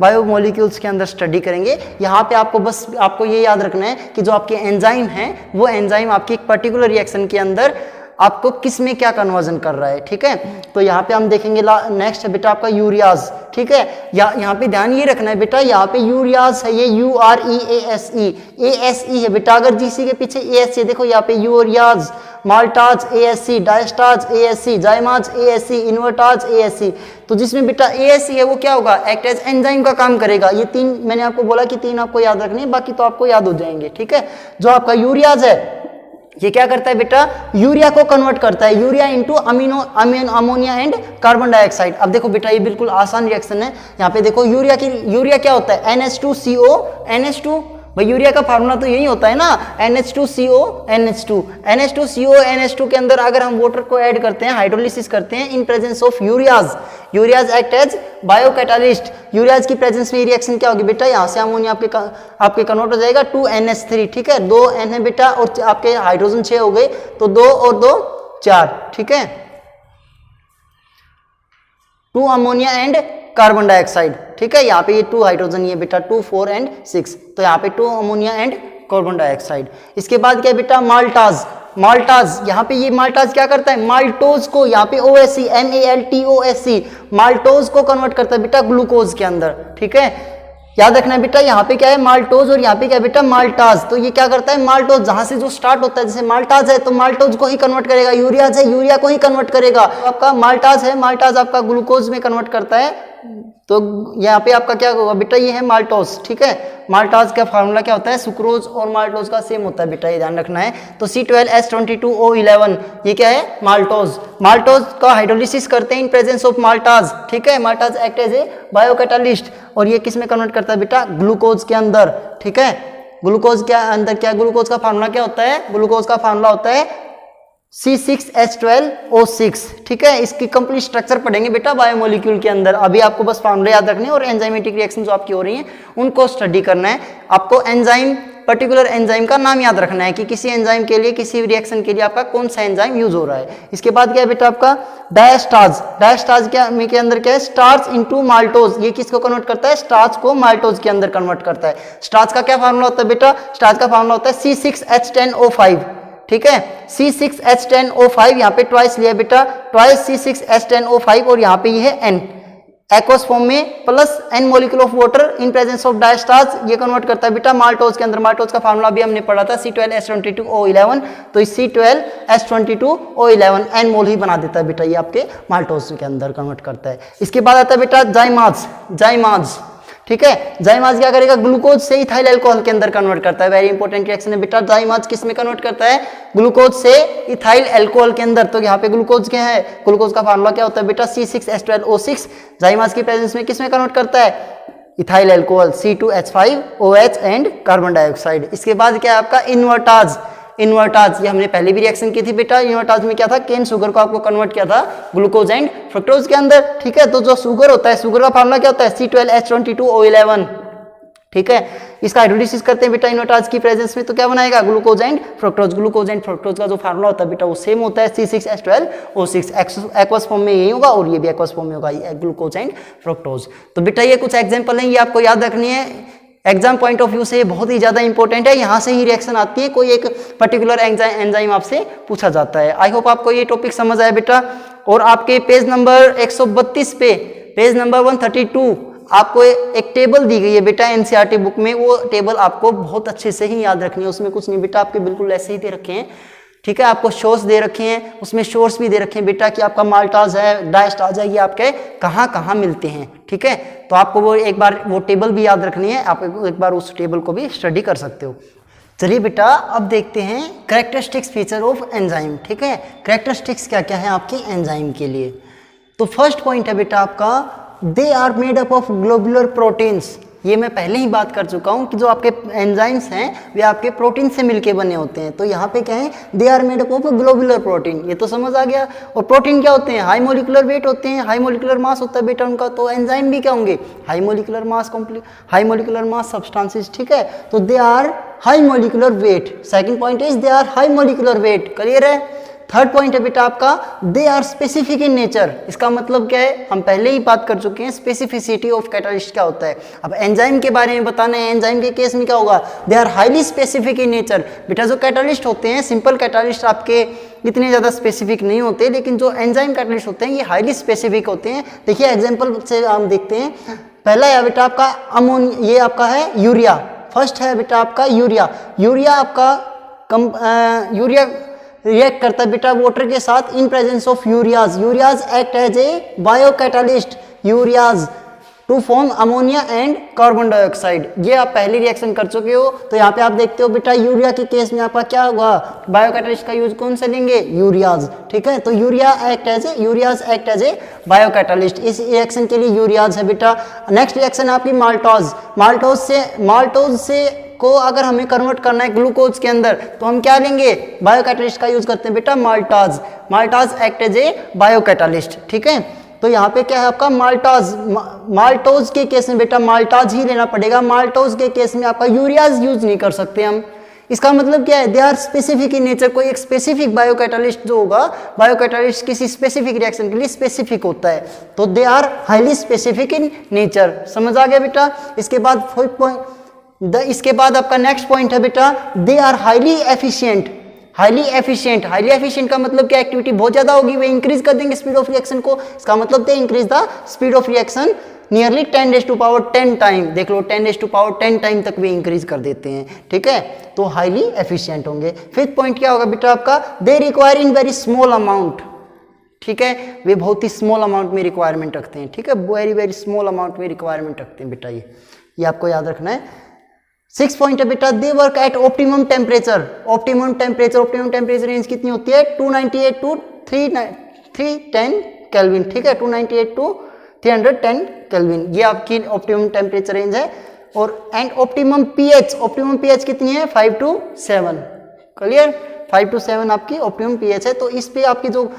बायोमोलिक्यूल्स के अंदर स्टडी करेंगे। यहाँ पे आपको ये याद रखना है कि जो आपके एंजाइम हैं वो एंजाइम आपकी एक पर्टिकुलर रिएक्शन के अंदर आपको किस में क्या कन्वर्जन कर रहा है, ठीक है। तो यहाँ पे हम देखेंगे नेक्स्ट है बेटा आपका यूरियाज, ठीक है। यहाँ पे ध्यान ये रखना है बेटा, यहाँ पे यूरियाज है, ये UREASE है बेटा। अगर जिसी के पीछे ASC देखो, यहाँ पे urease, maltase ASC, diastase ASC, zymase ASC, invertase ASC। तो जिसमें बेटा ASC है वो क्या होगा, एक्ट एज एंजाइम का काम करेगा। ये 3 मैंने आपको बोला कि 3 आपको याद रखने हैं, बाकी तो आपको याद हो जाएंगे, ठीक है। जो आपका यूरियाज है ये क्या करता है बेटा, यूरिया को कन्वर्ट करता है, urea into ammonia and carbon dioxide. अब देखो बेटा ये बिल्कुल आसान रिएक्शन है। यहाँ पे देखो यूरिया क्या होता है, NH2CO NH2, भाई यूरिया का फार्मूला तो यही होता है ना, NH2CO NH2 के अंदर अगर हम वाटर को ऐड करते हैं, हाइड्रोलिसिस करते हैं in presence of urease act as biocatalyst. Urease की प्रेजेंस में रिएक्शन क्या होगी बेटा, यहाँ से अमोनिया आपके कन्वर्ट हो जाएगा 2NH3, ठीक है। 2 N है बेटा और आपके हाइड्रोजन 6 हो गए, तो 2 और 2 4, ठीक है। 2 अमोनिया एंड कार्बन डाइऑक्साइड, ठीक है। यहाँ पे ये 2 हाइड्रोजन ये बेटा 2, 4 एंड 6, तो यहाँ पे 2 अमोनिया एंड कार्बन डाइऑक्साइड। इसके बाद क्या है बेटा, माल्टाज। यहाँ पे ये माल्टाज क्या करता है, माल्टोज को, यहाँ पे OSC MALTOSC, माल्टोज को कन्वर्ट करता है बेटा ग्लूकोज के अंदर, ठीक है। याद रखना है बेटा, यहाँ पे क्या है माल्टोज और यहाँ पे क्या है बेटा माल्टाज। तो ये क्या करता है, माल्टोज जहां से जो स्टार्ट होता है, जैसे माल्टाज है तो माल्टोज को ही कन्वर्ट करेगा, यूरियाज है यूरिया को ही कन्वर्ट करेगा। आपका माल्टाज है, माल्टाज आपका ग्लूकोज में कन्वर्ट करता है, तो यहाँ पे आपका क्या होगा बेटा, ये है माल्टोज, ठीक है। माल्टाज का फार्मूला क्या होता है, सुक्रोज और माल्टोज का सेम होता है बेटा, ये ध्यान रखना है। तो C12H22O11 ये क्या है, माल्टोज का हाइड्रोलिसिस करते हैं इन प्रेजेंस ऑफ माल्टाज, ठीक है। माल्टाज एक्ट एज ए बायोकैटालिस्ट और ये किस में कन्वर्ट करता है बेटा, ग्लूकोज के अंदर, ठीक है। ग्लूकोज के अंदर क्या, ग्लूकोज का फार्मूला क्या होता है, ग्लूकोज का फार्मूला होता है C6H12O6, ठीक है। इसकी कंप्लीट स्ट्रक्चर पढ़ेंगे बेटा बायोमोलिक्यूल के अंदर। अभी आपको बस फार्मूले याद रखने और एंजाइमेटिक रिएक्शन जो आपकी हो रही हैं उनको स्टडी करना है। आपको पर्टिकुलर एंजाइम का नाम याद रखना है कि किसी एंजाइम के लिए, किसी रिएक्शन के लिए आपका कौन सा एंजाइम यूज हो रहा है। इसके बाद क्या है बेटा आपका डायस्टार्च के अंदर क्या है, स्टार्च इनटू माल्टोज। ये किसको कन्वर्ट करता है, स्टार्च को माल्टोज के अंदर कन्वर्ट करता है। स्टार्च का क्या फार्मूला होता है बेटा, स्टार्च का फार्मूला होता है C6H10O5, ठीक है। C6H10O5 यहाँ पे ट्वाइस लिया बेटा, ट्वाइस C6H10O5 और यहाँ पे ये है N एक्वस फॉर्म में plus N molecule of water in presence of diastase, ये कन्वर्ट करता है बेटा माल्टोज के अंदर। माल्टोज का फार्मूला भी हमने पढ़ा था C12H22O11, तो इस C12H22O11 N मोल ही बना देता है बेटा, ये आपके माल्टोज के अंदर कन्वर्ट करता है। इसके बाद आता है बेटा जाइमाज, ठीक है। जाइमाज क्या करेगा, ग्लूकोज से इथाइल अल्कोहल के अंदर कन्वर्ट करता है। वेरी इंपॉर्टेंट रिएक्शन है बेटा। जाइमाज किस में कन्वर्ट करता है, ग्लूकोज से इथाइल अल्कोहल के अंदर। तो यहाँ पे ग्लूकोज क्या है, ग्लूकोज का फार्मूला क्या होता है बेटा, C6H12O6। जाइमाज की प्रेजेंस में किस में कन्वर्ट करता है, ethyl alcohol C2H5OH and carbon dioxide. इसके बाद क्या है आपका इन्वर्टाज, ये हमने पहले भी रिएक्शन की थी बेटा। इन्वर्टाज में क्या था, केन शुगर को आपको कन्वर्ट किया था ग्लूकोज एंड फ्रक्टोज के अंदर, ठीक है। तो जो शुगर होता है, शुगर का फार्मूला क्या होता है, C12H22O11, ठीक है। इसका हाइड्रोलिसिस करते हैं बेटा इन्वर्टाज की प्रेजेंस में, तो क्या बनाएगा, glucose and fructose. Glucose and fructose का जो फार्मूला होता है बेटा वो सेम होता है, C6H12O6। एक्वस फॉर्म में यही होगा और ये भी एक्वस फॉर्म में होगा, ग्लूकोज एंड फ्रक्टोज। तो बेटा ये कुछ एग्जाम्पल हैं, ये आपको याद रखनी है, एग्जाम पॉइंट ऑफ व्यू से बहुत ही ज्यादा इंपॉर्टेंट है। यहाँ से ही रिएक्शन आती है, कोई एक पर्टिकुलर एंजाइम आपसे पूछा जाता है। आई होप आपको ये टॉपिक समझ आया बेटा। और आपके पेज नंबर 132 पे, पेज नंबर 132 आपको एक टेबल दी गई है बेटा एनसीईआरटी बुक में, वो टेबल आपको बहुत अच्छे से ही याद रखनी है। उसमें कुछ नहीं बेटा, आपके बिल्कुल ऐसे ही दे रखे हैं, ठीक है। आपको सोर्स दे रखे हैं, उसमें सोर्स भी दे रखे हैं बेटा कि आपका माल्टाज है, डायस्टाज है, ये आपके कहाँ कहाँ मिलते हैं, ठीक है। तो आपको वो एक बार वो टेबल भी याद रखनी है, आप एक बार उस टेबल को भी स्टडी कर सकते हो। चलिए बेटा अब देखते हैं कैरेक्टरिस्टिक्स फीचर ऑफ एंजाइम, ठीक है। कैरेक्टरिस्टिक्स क्या क्या है आपके एंजाइम के लिए। तो फर्स्ट पॉइंट है बेटा आपका, they are made up of globular proteins. ये मैं पहले ही बात कर चुका हूँ कि जो आपके एंजाइम्स हैं वे आपके प्रोटीन से मिलके बने होते हैं। तो यहाँ पे क्या है, they are made up of globular protein, ये तो समझ आ गया। और प्रोटीन क्या होते हैं, हाई मोलिकुलर वेट होते हैं, हाई मोलिकुलर मास होता है बेटा उनका। तो एंजाइम भी क्या होंगे, high molecular mass high molecular mass substances, ठीक है। तो they are high molecular weight. Second point is they are high molecular weight, clear है। थर्ड पॉइंट है बेटा आपका, they are specific in nature. इसका मतलब क्या है, हम पहले ही बात कर चुके हैं स्पेसिफिसिटी ऑफ कैटालिस्ट क्या होता है। अब एंजाइम के बारे में बताना है, एंजाइम के केस में क्या होगा, they are highly specific in nature. बेटा जो कैटालिस्ट होते हैं, सिंपल कैटालिस्ट आपके इतने ज़्यादा स्पेसिफिक नहीं होते, लेकिन जो एंजाइम कैटालिस्ट होते हैं ये हाईली स्पेसिफिक होते हैं। देखिए एग्जाम्पल से हम देखते हैं। पहला है बेटा आपका अमोनिया, ये आपका है यूरिया। फर्स्ट है बेटा आपका यूरिया। यूरिया आपका यूरिया रिएक्ट करता है बेटा वाटर के साथ in presence of urease. Urease act as a bio catalyst, urease to form ammonia and carbon dioxide. ये आप पहली रिएक्शन कर चुके हो। तो यहाँ पे आप देखते हो बेटा यूरिया के केस में आपका क्या होगा, बायो कैटालिस्ट का यूज कौन से लेंगे, यूरियाज, ठीक है। तो urease act as a bio catalyst. इस रिएक्शन के लिए यूरियाज है बेटा। नेक्स्ट रिएक्शन आपकी माल्टोज। माल्टोज से को अगर हमें कन्वर्ट करना है ग्लूकोज के अंदर तो हम क्या लेंगे, बायो कैटालिस्ट का यूज करते हैं बेटा maltase. Maltase act as a bio catalyst, ठीक है। तो यहाँ पे क्या है आपका माल्टाज। माल्टोज के केस में बेटा माल्टाज ही लेना पड़ेगा। माल्टोज के केस में आपका यूरियाज यूज नहीं कर सकते हम। इसका मतलब क्या है, they are specific in nature. कोई एक स्पेसिफिक बायो कैटालिस्ट जो होगा, बायो कैटालिस्ट किसी स्पेसिफिक रिएक्शन के लिए स्पेसिफिक होता है, तो they are highly specific in nature. समझ आ गया बेटा। इसके बाद आपका नेक्स्ट पॉइंट है बेटा, they are highly efficient. Highly efficient का मतलब क्या, एक्टिविटी बहुत ज्यादा होगी, वे इंक्रीज कर देंगे स्पीड ऑफ रिएक्शन को। इसका मतलब they increase the speed of reaction nearly 10⁻10 time. देख लो 10⁻10 टाइम तक वे इंक्रीज कर देते हैं, ठीक है। तो हाईली एफिशिएंट होंगे। फिफ्थ पॉइंट क्या होगा बेटा आपका, they require in very small amount, ठीक है। वे बहुत ही स्मॉल अमाउंट में रिक्वायरमेंट रखते हैं, ठीक है। वेरी स्मॉल अमाउंट में रिक्वायरमेंट रखते हैं बेटा, ये आपको याद रखना है। सिक्स पॉइंट है बेटा, they work at optimum temperature. Optimum temperature range कितनी होती है, 298 टू 310 केल्विन, ठीक है। 298 टू 310 केल्विन, ये आपकी ऑप्टिमम टेम्परेचर रेंज है। और एंड ऑप्टिमम पीएच कितनी है, 5 to 7, क्लियर। 5 to 7 आपकी ऑप्टिमम पीएच है। तो इस पे आपकी जो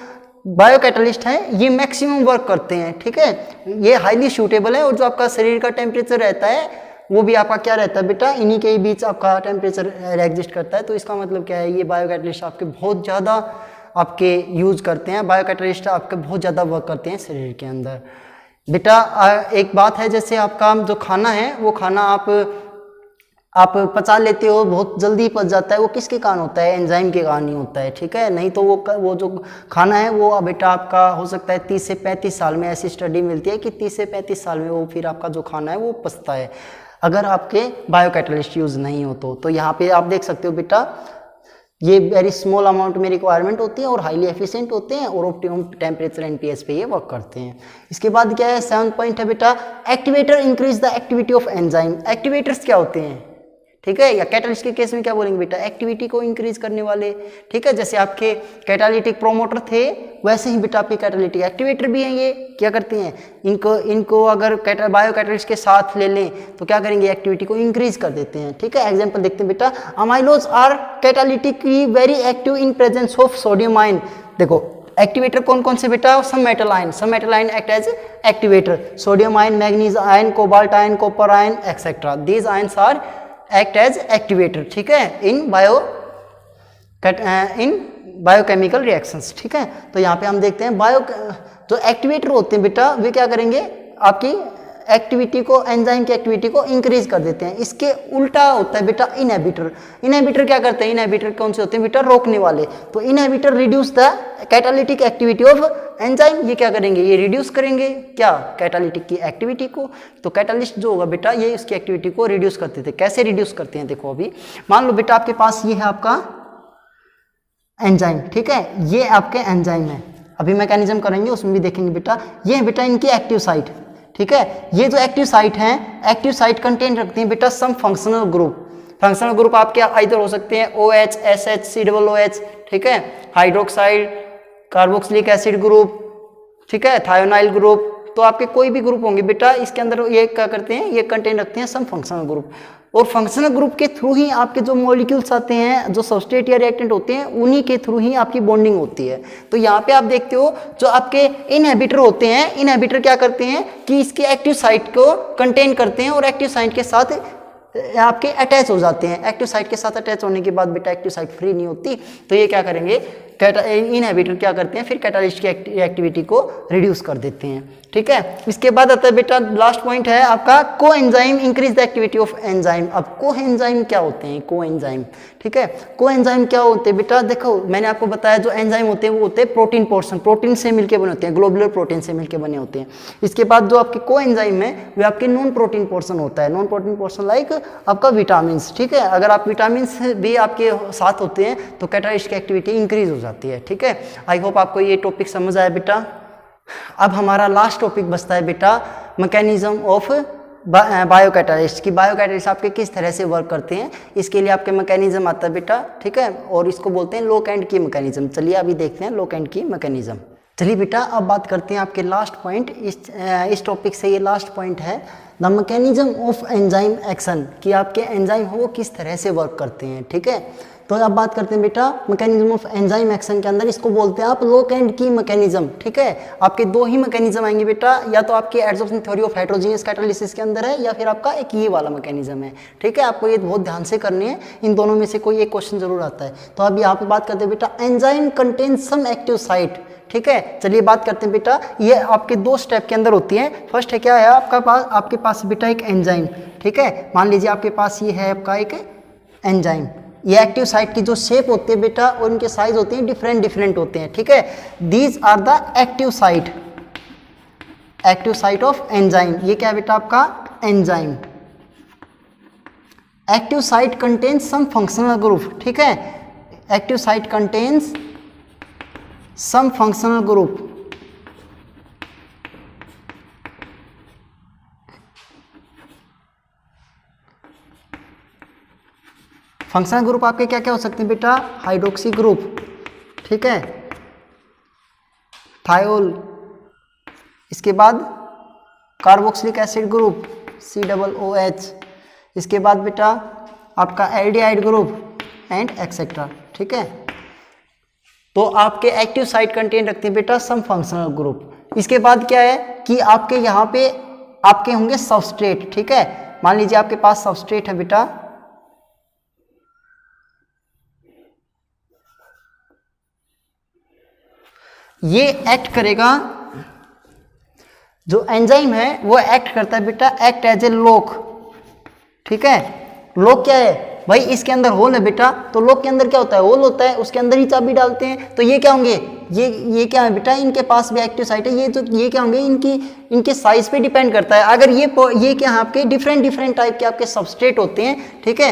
बायो कैटालिस्ट है ये मैक्सिमम वर्क करते हैं, ठीक है। ये हाईली सूटेबल है। और जो आपका शरीर का टेम्परेचर रहता है वो भी आपका क्या रहता है बेटा, इन्हीं के बीच आपका टेम्परेचर एग्जिस्ट करता है। तो इसका मतलब क्या है, ये बायो कैटालिस्ट आपके बहुत ज़्यादा आपके यूज करते हैं। बायो कैटालिस्ट आपके बहुत ज़्यादा वर्क करते हैं शरीर के अंदर बेटा। एक बात है, जैसे आपका जो खाना है वो खाना आप पचा लेते हो, बहुत जल्दी पच जाता है, वो किसके कारण होता है, एंजाइम के कारण ही होता है, ठीक है। नहीं तो वो जो खाना है वो बेटा आपका हो सकता है 30 से 35 साल में, ऐसी स्टडी मिलती है कि 30 से 35 साल में वो फिर आपका जो खाना है वो पचता है, अगर आपके बायो कैटालिस्ट यूज नहीं हो तो यहाँ पे आप देख सकते हो बेटा, ये वेरी स्मॉल अमाउंट में रिक्वायरमेंट होती है और हाईली एफिशिएंट होते हैं और ऑप्टिमम टेम्परेचर एंड पीएच पे ये वर्क करते हैं। इसके बाद क्या है, 7th पॉइंट है बेटा, activator increase the activity of enzyme. Activators क्या होते हैं, ठीक है। या कैटालिस्ट के केस में क्या बोलेंगे बेटा, एक्टिविटी को इंक्रीज करने वाले, ठीक है। जैसे आपके कैटालिटिक प्रोमोटर थे वैसे ही बेटा आपके कैटालिटिक एक्टिवेटर भी हैं। ये क्या करते हैं, इनको अगर बायो कैटालिस्ट के साथ ले लें तो क्या करेंगे, एक्टिविटी को इंक्रीज कर देते हैं, ठीक है। एग्जाम्पल देखते हैं बेटा, amylose are catalytically very active in presence of sodium ion. देखो एक्टिवेटर कौन कौन से बेटा, some metal ion act as activator, sodium ion, manganese ion, cobalt ion, copper ion etcetera, these ions are act as activator, ठीक है, in biochemical reactions, ठीक है। तो यहाँ पे हम देखते हैं जो एक्टिवेटर होते हैं बेटा वे क्या करेंगे, आपकी एक्टिविटी को, एंजाइम की एक्टिविटी को इंक्रीज कर देते हैं। इसके उल्टा होता है बेटा इनहिबिटर क्या करते हैं, इनहिबिटर कौन से होते हैं बेटा, रोकने वाले। तो inhibitor reduce the catalytic activity of enzyme, ये क्या करेंगे, ये रिड्यूस करेंगे क्या, कैटालिटिक की एक्टिविटी को। तो कैटालिस्ट जो होगा बेटा ये इसकी एक्टिविटी को रिड्यूस करते थे। कैसे रिड्यूस करते हैं, देखो अभी मान लो बेटा आपके पास ये है आपका एंजाइम, ठीक है, ये आपके एंजाइम है। अभी मैकेनिज्म करेंगे उसमें भी देखेंगे बेटा, ये है बेटा इनकी एक्टिव साइट, ठीक है। ये जो एक्टिव साइट है, एक्टिव साइट कंटेन रखती है बेटा सम फंक्शनल ग्रुप आपके आइदर हो सकते हैं OH, SH, COOH, ठीक है, हाइड्रोक्साइड, कार्बोक्सिलिक एसिड ग्रुप, ठीक है, थायोनाइल ग्रुप। तो आपके कोई भी ग्रुप होंगे बेटा इसके अंदर ये क्या करते हैं, ये कंटेन रखते हैं सम फंक्शनल ग्रुप। और फंक्शनल ग्रुप के थ्रू ही आपके जो मॉलिक्यूल्स आते हैं, जो सबस्ट्रेट या रिएक्टेंट होते हैं, उन्हीं के थ्रू ही आपकी बॉन्डिंग होती है। तो यहाँ पे आप देखते हो जो आपके इनहिबिटर होते हैं, इनहिबिटर क्या करते हैं कि इसके एक्टिव साइट को कंटेन करते हैं और एक्टिव साइट के साथ आपके अटैच हो जाते हैं। एक्टिव साइट के साथ अटैच होने के बाद बेटा एक्टिव साइट फ्री नहीं होती, तो ये क्या करेंगे, इनहिबिटर क्या करते हैं, फिर कैटालिस्ट की एक्टिविटी को रिड्यूस कर देते हैं, ठीक है। इसके बाद आता है बेटा लास्ट पॉइंट है आपका coenzyme increase the activity of enzyme. अब कोएंजाइम क्या होते हैं, कोएंजाइम, ठीक है, कोएंजाइम क्या होते हैं बेटा, देखो मैंने आपको बताया जो एंजाइम होते हैं वो होते हैं प्रोटीन पोर्शन, प्रोटीन से मिलकर बने होते हैं, ग्लोबुलर प्रोटीन से मिलकर बने होते हैं। इसके बाद जो आपके कोएंजाइम है वो आपके नॉन प्रोटीन पोर्शन होता है, नॉन प्रोटीन पोर्शन लाइक आपका विटामिन, ठीक है। अगर आप विटामिन भी आपके साथ होते हैं तो कैटालिस्ट की एक्टिविटी इंक्रीज हो जाती है, ठीक है। आई होप आपको ये टॉपिक समझ आया बेटा। अब हमारा लास्ट टॉपिक बचता है बेटा मैकेनिज्म ऑफ बायोकैटालिस्ट की, बायोकैटालिस्ट आपके किस तरह से वर्क करते हैं, इसके लिए आपके मैकेनिज्म आता है बेटा, ठीक है, और इसको बोलते हैं लॉक एंड की मैकेनिज्म। चलिए अभी देखते हैं लॉक एंड की मैकेनिज्म। चलिए बेटा अब बात करते हैं आपके लास्ट पॉइंट, इस टॉपिक से ये लास्ट पॉइंट है the mechanism of enzyme action, कि आपके एंजाइम हो वो किस तरह से वर्क करते हैं, ठीक है। तो अब बात करते हैं बेटा मैकेनिज्म ऑफ एंजाइम एक्शन के अंदर, इसको बोलते हैं आप लॉक एंड की मैकेनिज्म, ठीक है। आपके दो ही मैकेनिज्म आएंगे बेटा, या तो आपकी adsorption theory of heterogeneous catalysis के अंदर है या फिर आपका एक ये वाला मैकेनिज्म है, ठीक है। आपको ये बहुत ध्यान से करनी है, इन दोनों में से कोई एक क्वेश्चन जरूर आता है। तो अब यहाँ पे बात करते हैं बेटा enzyme contains some active site, ठीक है। चलिए बात करते हैं बेटा, ये आपके दो स्टेप के अंदर होती है। फर्स्ट है क्या है आपके पास बेटा एक एंजाइम, ठीक है, मान लीजिए आपके पास ये है आपका एक एंजाइम। ये एक्टिव साइट की जो शेप होती है बेटा और इनके साइज होते हैं डिफरेंट होते हैं, ठीक है। These are the active site of enzyme. ये क्या है बेटा आपका enzyme. Active site contains some functional group, ठीक है, active site contains some functional group. Functional group आपके क्या क्या हो सकते हैं बेटा, हाइड्रोक्सी ग्रुप, ठीक है, थायोल, इसके बाद कार्बोक्सिलिक एसिड ग्रुप COOH, इसके बाद बेटा आपका एल्डिहाइड ग्रुप एंड एक्सेट्रा, ठीक है। तो आपके एक्टिव साइट कंटेन रखते हैं बेटा सम फंक्शनल ग्रुप। इसके बाद क्या है कि आपके यहाँ पे आपके होंगे सबस्ट्रेट, ठीक है। मान लीजिए आपके पास सबस्ट्रेट है बेटा, ये एक्ट करेगा, जो एंजाइम है वो एक्ट करता है बेटा, एक्ट एज ए लॉक, ठीक है। लॉक क्या है भाई, इसके अंदर होल है बेटा, तो लॉक के अंदर क्या होता है, होल होता है, उसके अंदर ही चाबी डालते हैं। तो ये क्या होंगे, ये क्या है बेटा, इनके पास भी एक्टिव साइट है। ये क्या होंगे, इनके साइज पे डिपेंड करता है। अगर ये क्या आपके डिफरेंट टाइप के आपके सबस्ट्रेट होते हैं, ठीक है,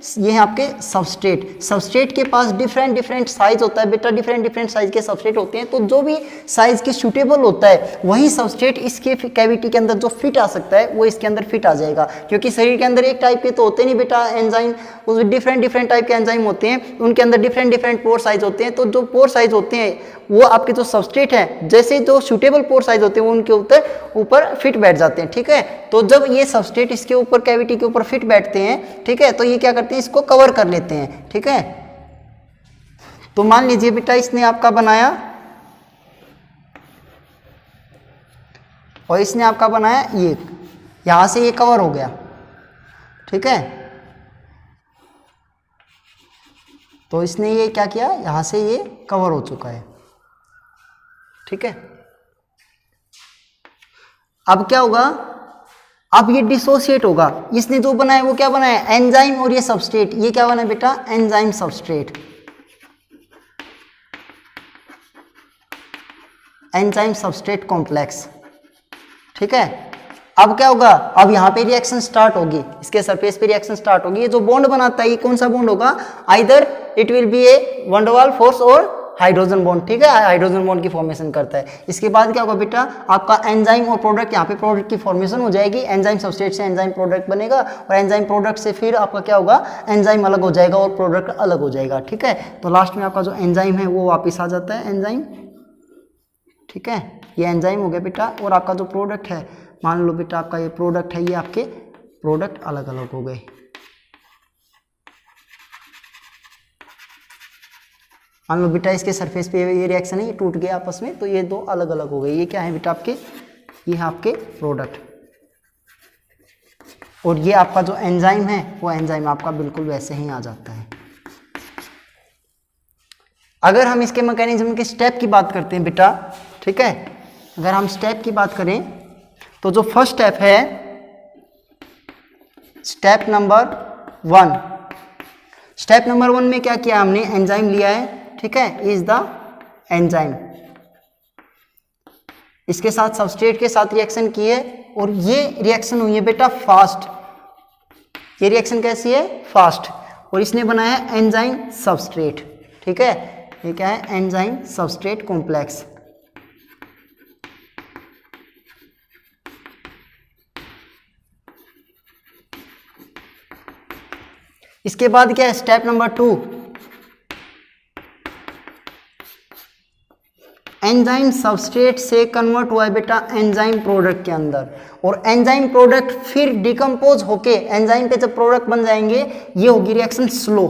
ये है आपके सबस्ट्रेट। सबस्ट्रेट के पास डिफरेंट डिफरेंट साइज होता है बेटा, डिफरेंट डिफरेंट साइज के सबस्ट्रेट होते हैं। तो जो भी साइज के सूटेबल होता है वही सबस्ट्रेट इसके कैविटी के अंदर जो फिट आ सकता है वो इसके अंदर फिट आ जाएगा। क्योंकि शरीर के अंदर एक टाइप के तो होते नहीं बेटा एंजाइम, उसमें डिफरेंट डिफरेंट टाइप के एंजाइम होते हैं, उनके अंदर डिफरेंट डिफरेंट पोर साइज होते हैं। तो जो पोर साइज होते हैं वो आपके जो सबस्ट्रेट है जैसे जो सूटेबल पोर साइज होते हैं वो उनके ऊपर फिट बैठ जाते हैं, ठीक है। तो जब ये सबस्ट्रेट इसके ऊपर कैविटी के ऊपर फिट बैठते हैं, ठीक है, तो ये क्या करते हैं, इसको कवर कर लेते हैं, ठीक है। तो मान लीजिए बेटा इसने आपका बनाया और इसने आपका बनाया, ये यहां से ये कवर हो गया, ठीक है। तो इसने ये क्या किया, यहां से ये कवर हो चुका है, ठीक है। अब क्या होगा, अब ये डिसोसिएट होगा। इसने जो बनाया वो क्या बनाया, एंजाइम और ये सबस्ट्रेट, ये क्या बना बेटा, enzyme substrate, enzyme substrate complex, ठीक है। अब क्या होगा, अब यहाँ पे रिएक्शन स्टार्ट होगी, इसके सरफेस पे रिएक्शन स्टार्ट होगी। ये जो बॉन्ड बनाता है ये कौन सा बॉन्ड होगा, either it will be A one double force और हाइड्रोजन बॉन्ड, ठीक है, हाइड्रोजन बॉन्ड की फॉर्मेशन करता है। इसके बाद क्या होगा बेटा, आपका एंजाइम और प्रोडक्ट, यहाँ पे प्रोडक्ट की फॉर्मेशन हो जाएगी। एंजाइम सबस्ट्रेट से एंजाइम प्रोडक्ट बनेगा और एंजाइम प्रोडक्ट से फिर आपका क्या होगा, एंजाइम अलग हो जाएगा और प्रोडक्ट अलग हो जाएगा, ठीक है। तो लास्ट में आपका जो एंजाइम है वो वापस आ जाता है, एंजाइम, ठीक है। ये एंजाइम हो गया बेटा। और आपका जो प्रोडक्ट है, मान लो बेटा आपका ये प्रोडक्ट है, ये आपके प्रोडक्ट अलग अलग हो गए। मान लो बेटा इसके सरफेस पे ये रिएक्शन है, ये टूट गया आपस में, तो ये दो अलग अलग हो गए। ये क्या है बेटा आपके, ये है आपके प्रोडक्ट। और ये आपका जो एंजाइम है वो एंजाइम आपका बिल्कुल वैसे ही आ जाता है। अगर हम इसके मैकेनिज्म के स्टेप की बात करते हैं बेटा, ठीक है, अगर हम स्टेप की बात करें तो जो फर्स्ट स्टेप है, स्टेप नंबर 1, स्टेप नंबर 1 में क्या किया हमने, एंजाइम लिया है, ठीक है, इज द एंजाइम, इसके साथ सबस्ट्रेट के साथ रिएक्शन की है और ये रिएक्शन हुई है बेटा फास्ट। ये रिएक्शन कैसी है, फास्ट। और इसने बनाया है एंजाइम सबस्ट्रेट, ठीक है। ये क्या है, एंजाइम सबस्ट्रेट कॉम्प्लेक्स। इसके बाद क्या है, स्टेप नंबर 2, एंजाइम सबस्ट्रेट से कन्वर्ट हुआ है बेटा एंजाइम प्रोडक्ट के अंदर। और एंजाइम प्रोडक्ट फिर डिकम्पोज होके एंजाइम पे जब प्रोडक्ट बन जाएंगे, ये होगी रिएक्शन स्लो,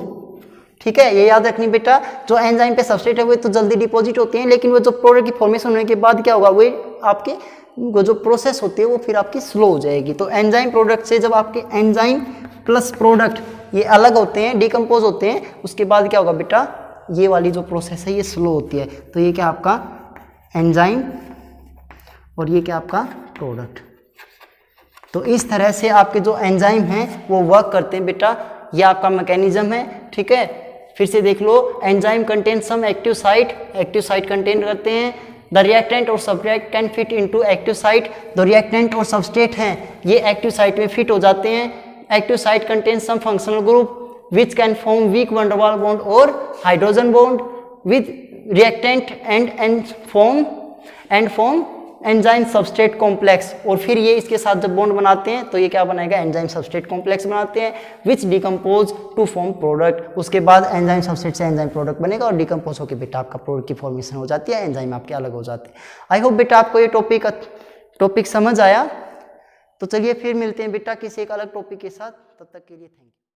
ठीक है। ये याद रखनी बेटा, जो एंजाइम पे सबस्ट्रेट है वो तो जल्दी डिपॉजिट होते हैं, लेकिन वो जो प्रोडक्ट की फॉर्मेशन होने के बाद क्या होगा, वो आपके वो जो प्रोसेस होती है वो फिर आपकी स्लो हो जाएगी। तो एंजाइम प्रोडक्ट से जब आपके एंजाइम प्लस प्रोडक्ट ये अलग होते हैं, डिकम्पोज होते हैं, उसके बाद क्या होगा बेटा, ये वाली जो प्रोसेस है ये स्लो होती है। तो ये क्या आपका एंजाइम और ये क्या आपका प्रोडक्ट। तो इस तरह से आपके जो एंजाइम हैं वो वर्क करते हैं बेटा, ये आपका मैकेनिज्म है, ठीक है। फिर से देख लो, enzyme contain some active site contain करते हैं। द रिएक्टेंट और substrate can fit into active site. जो रिएक्टेंट और सबस्ट्रेट हैं ये एक्टिव साइट में फिट हो जाते हैं। Active site contain some functional group which can form weak one double bond और hydrogen bond with reactant and form enzyme substrate complex. और फिर ये इसके साथ जब बॉन्ड बनाते हैं तो ये क्या बनाएगा, एंजाइम सबस्ट्रेट कॉम्प्लेक्स बनाते हैं विच डिकम्पोज टू फॉर्म प्रोडक्ट। उसके बाद एंजाइम सबस्ट्रेट से एंजाइम प्रोडक्ट बनेगा और डिकम्पोज होकर बेटा आपका प्रोडक्ट की फॉर्मेशन हो जाती है, एंजाइम आपके अलग हो जाते हैं। आई होप बेटा आपको ये टॉपिक समझ आया। तो चलिए फिर मिलते हैं बेटा किसी एक अलग टॉपिक के साथ, तब तक के लिए थैंक यू।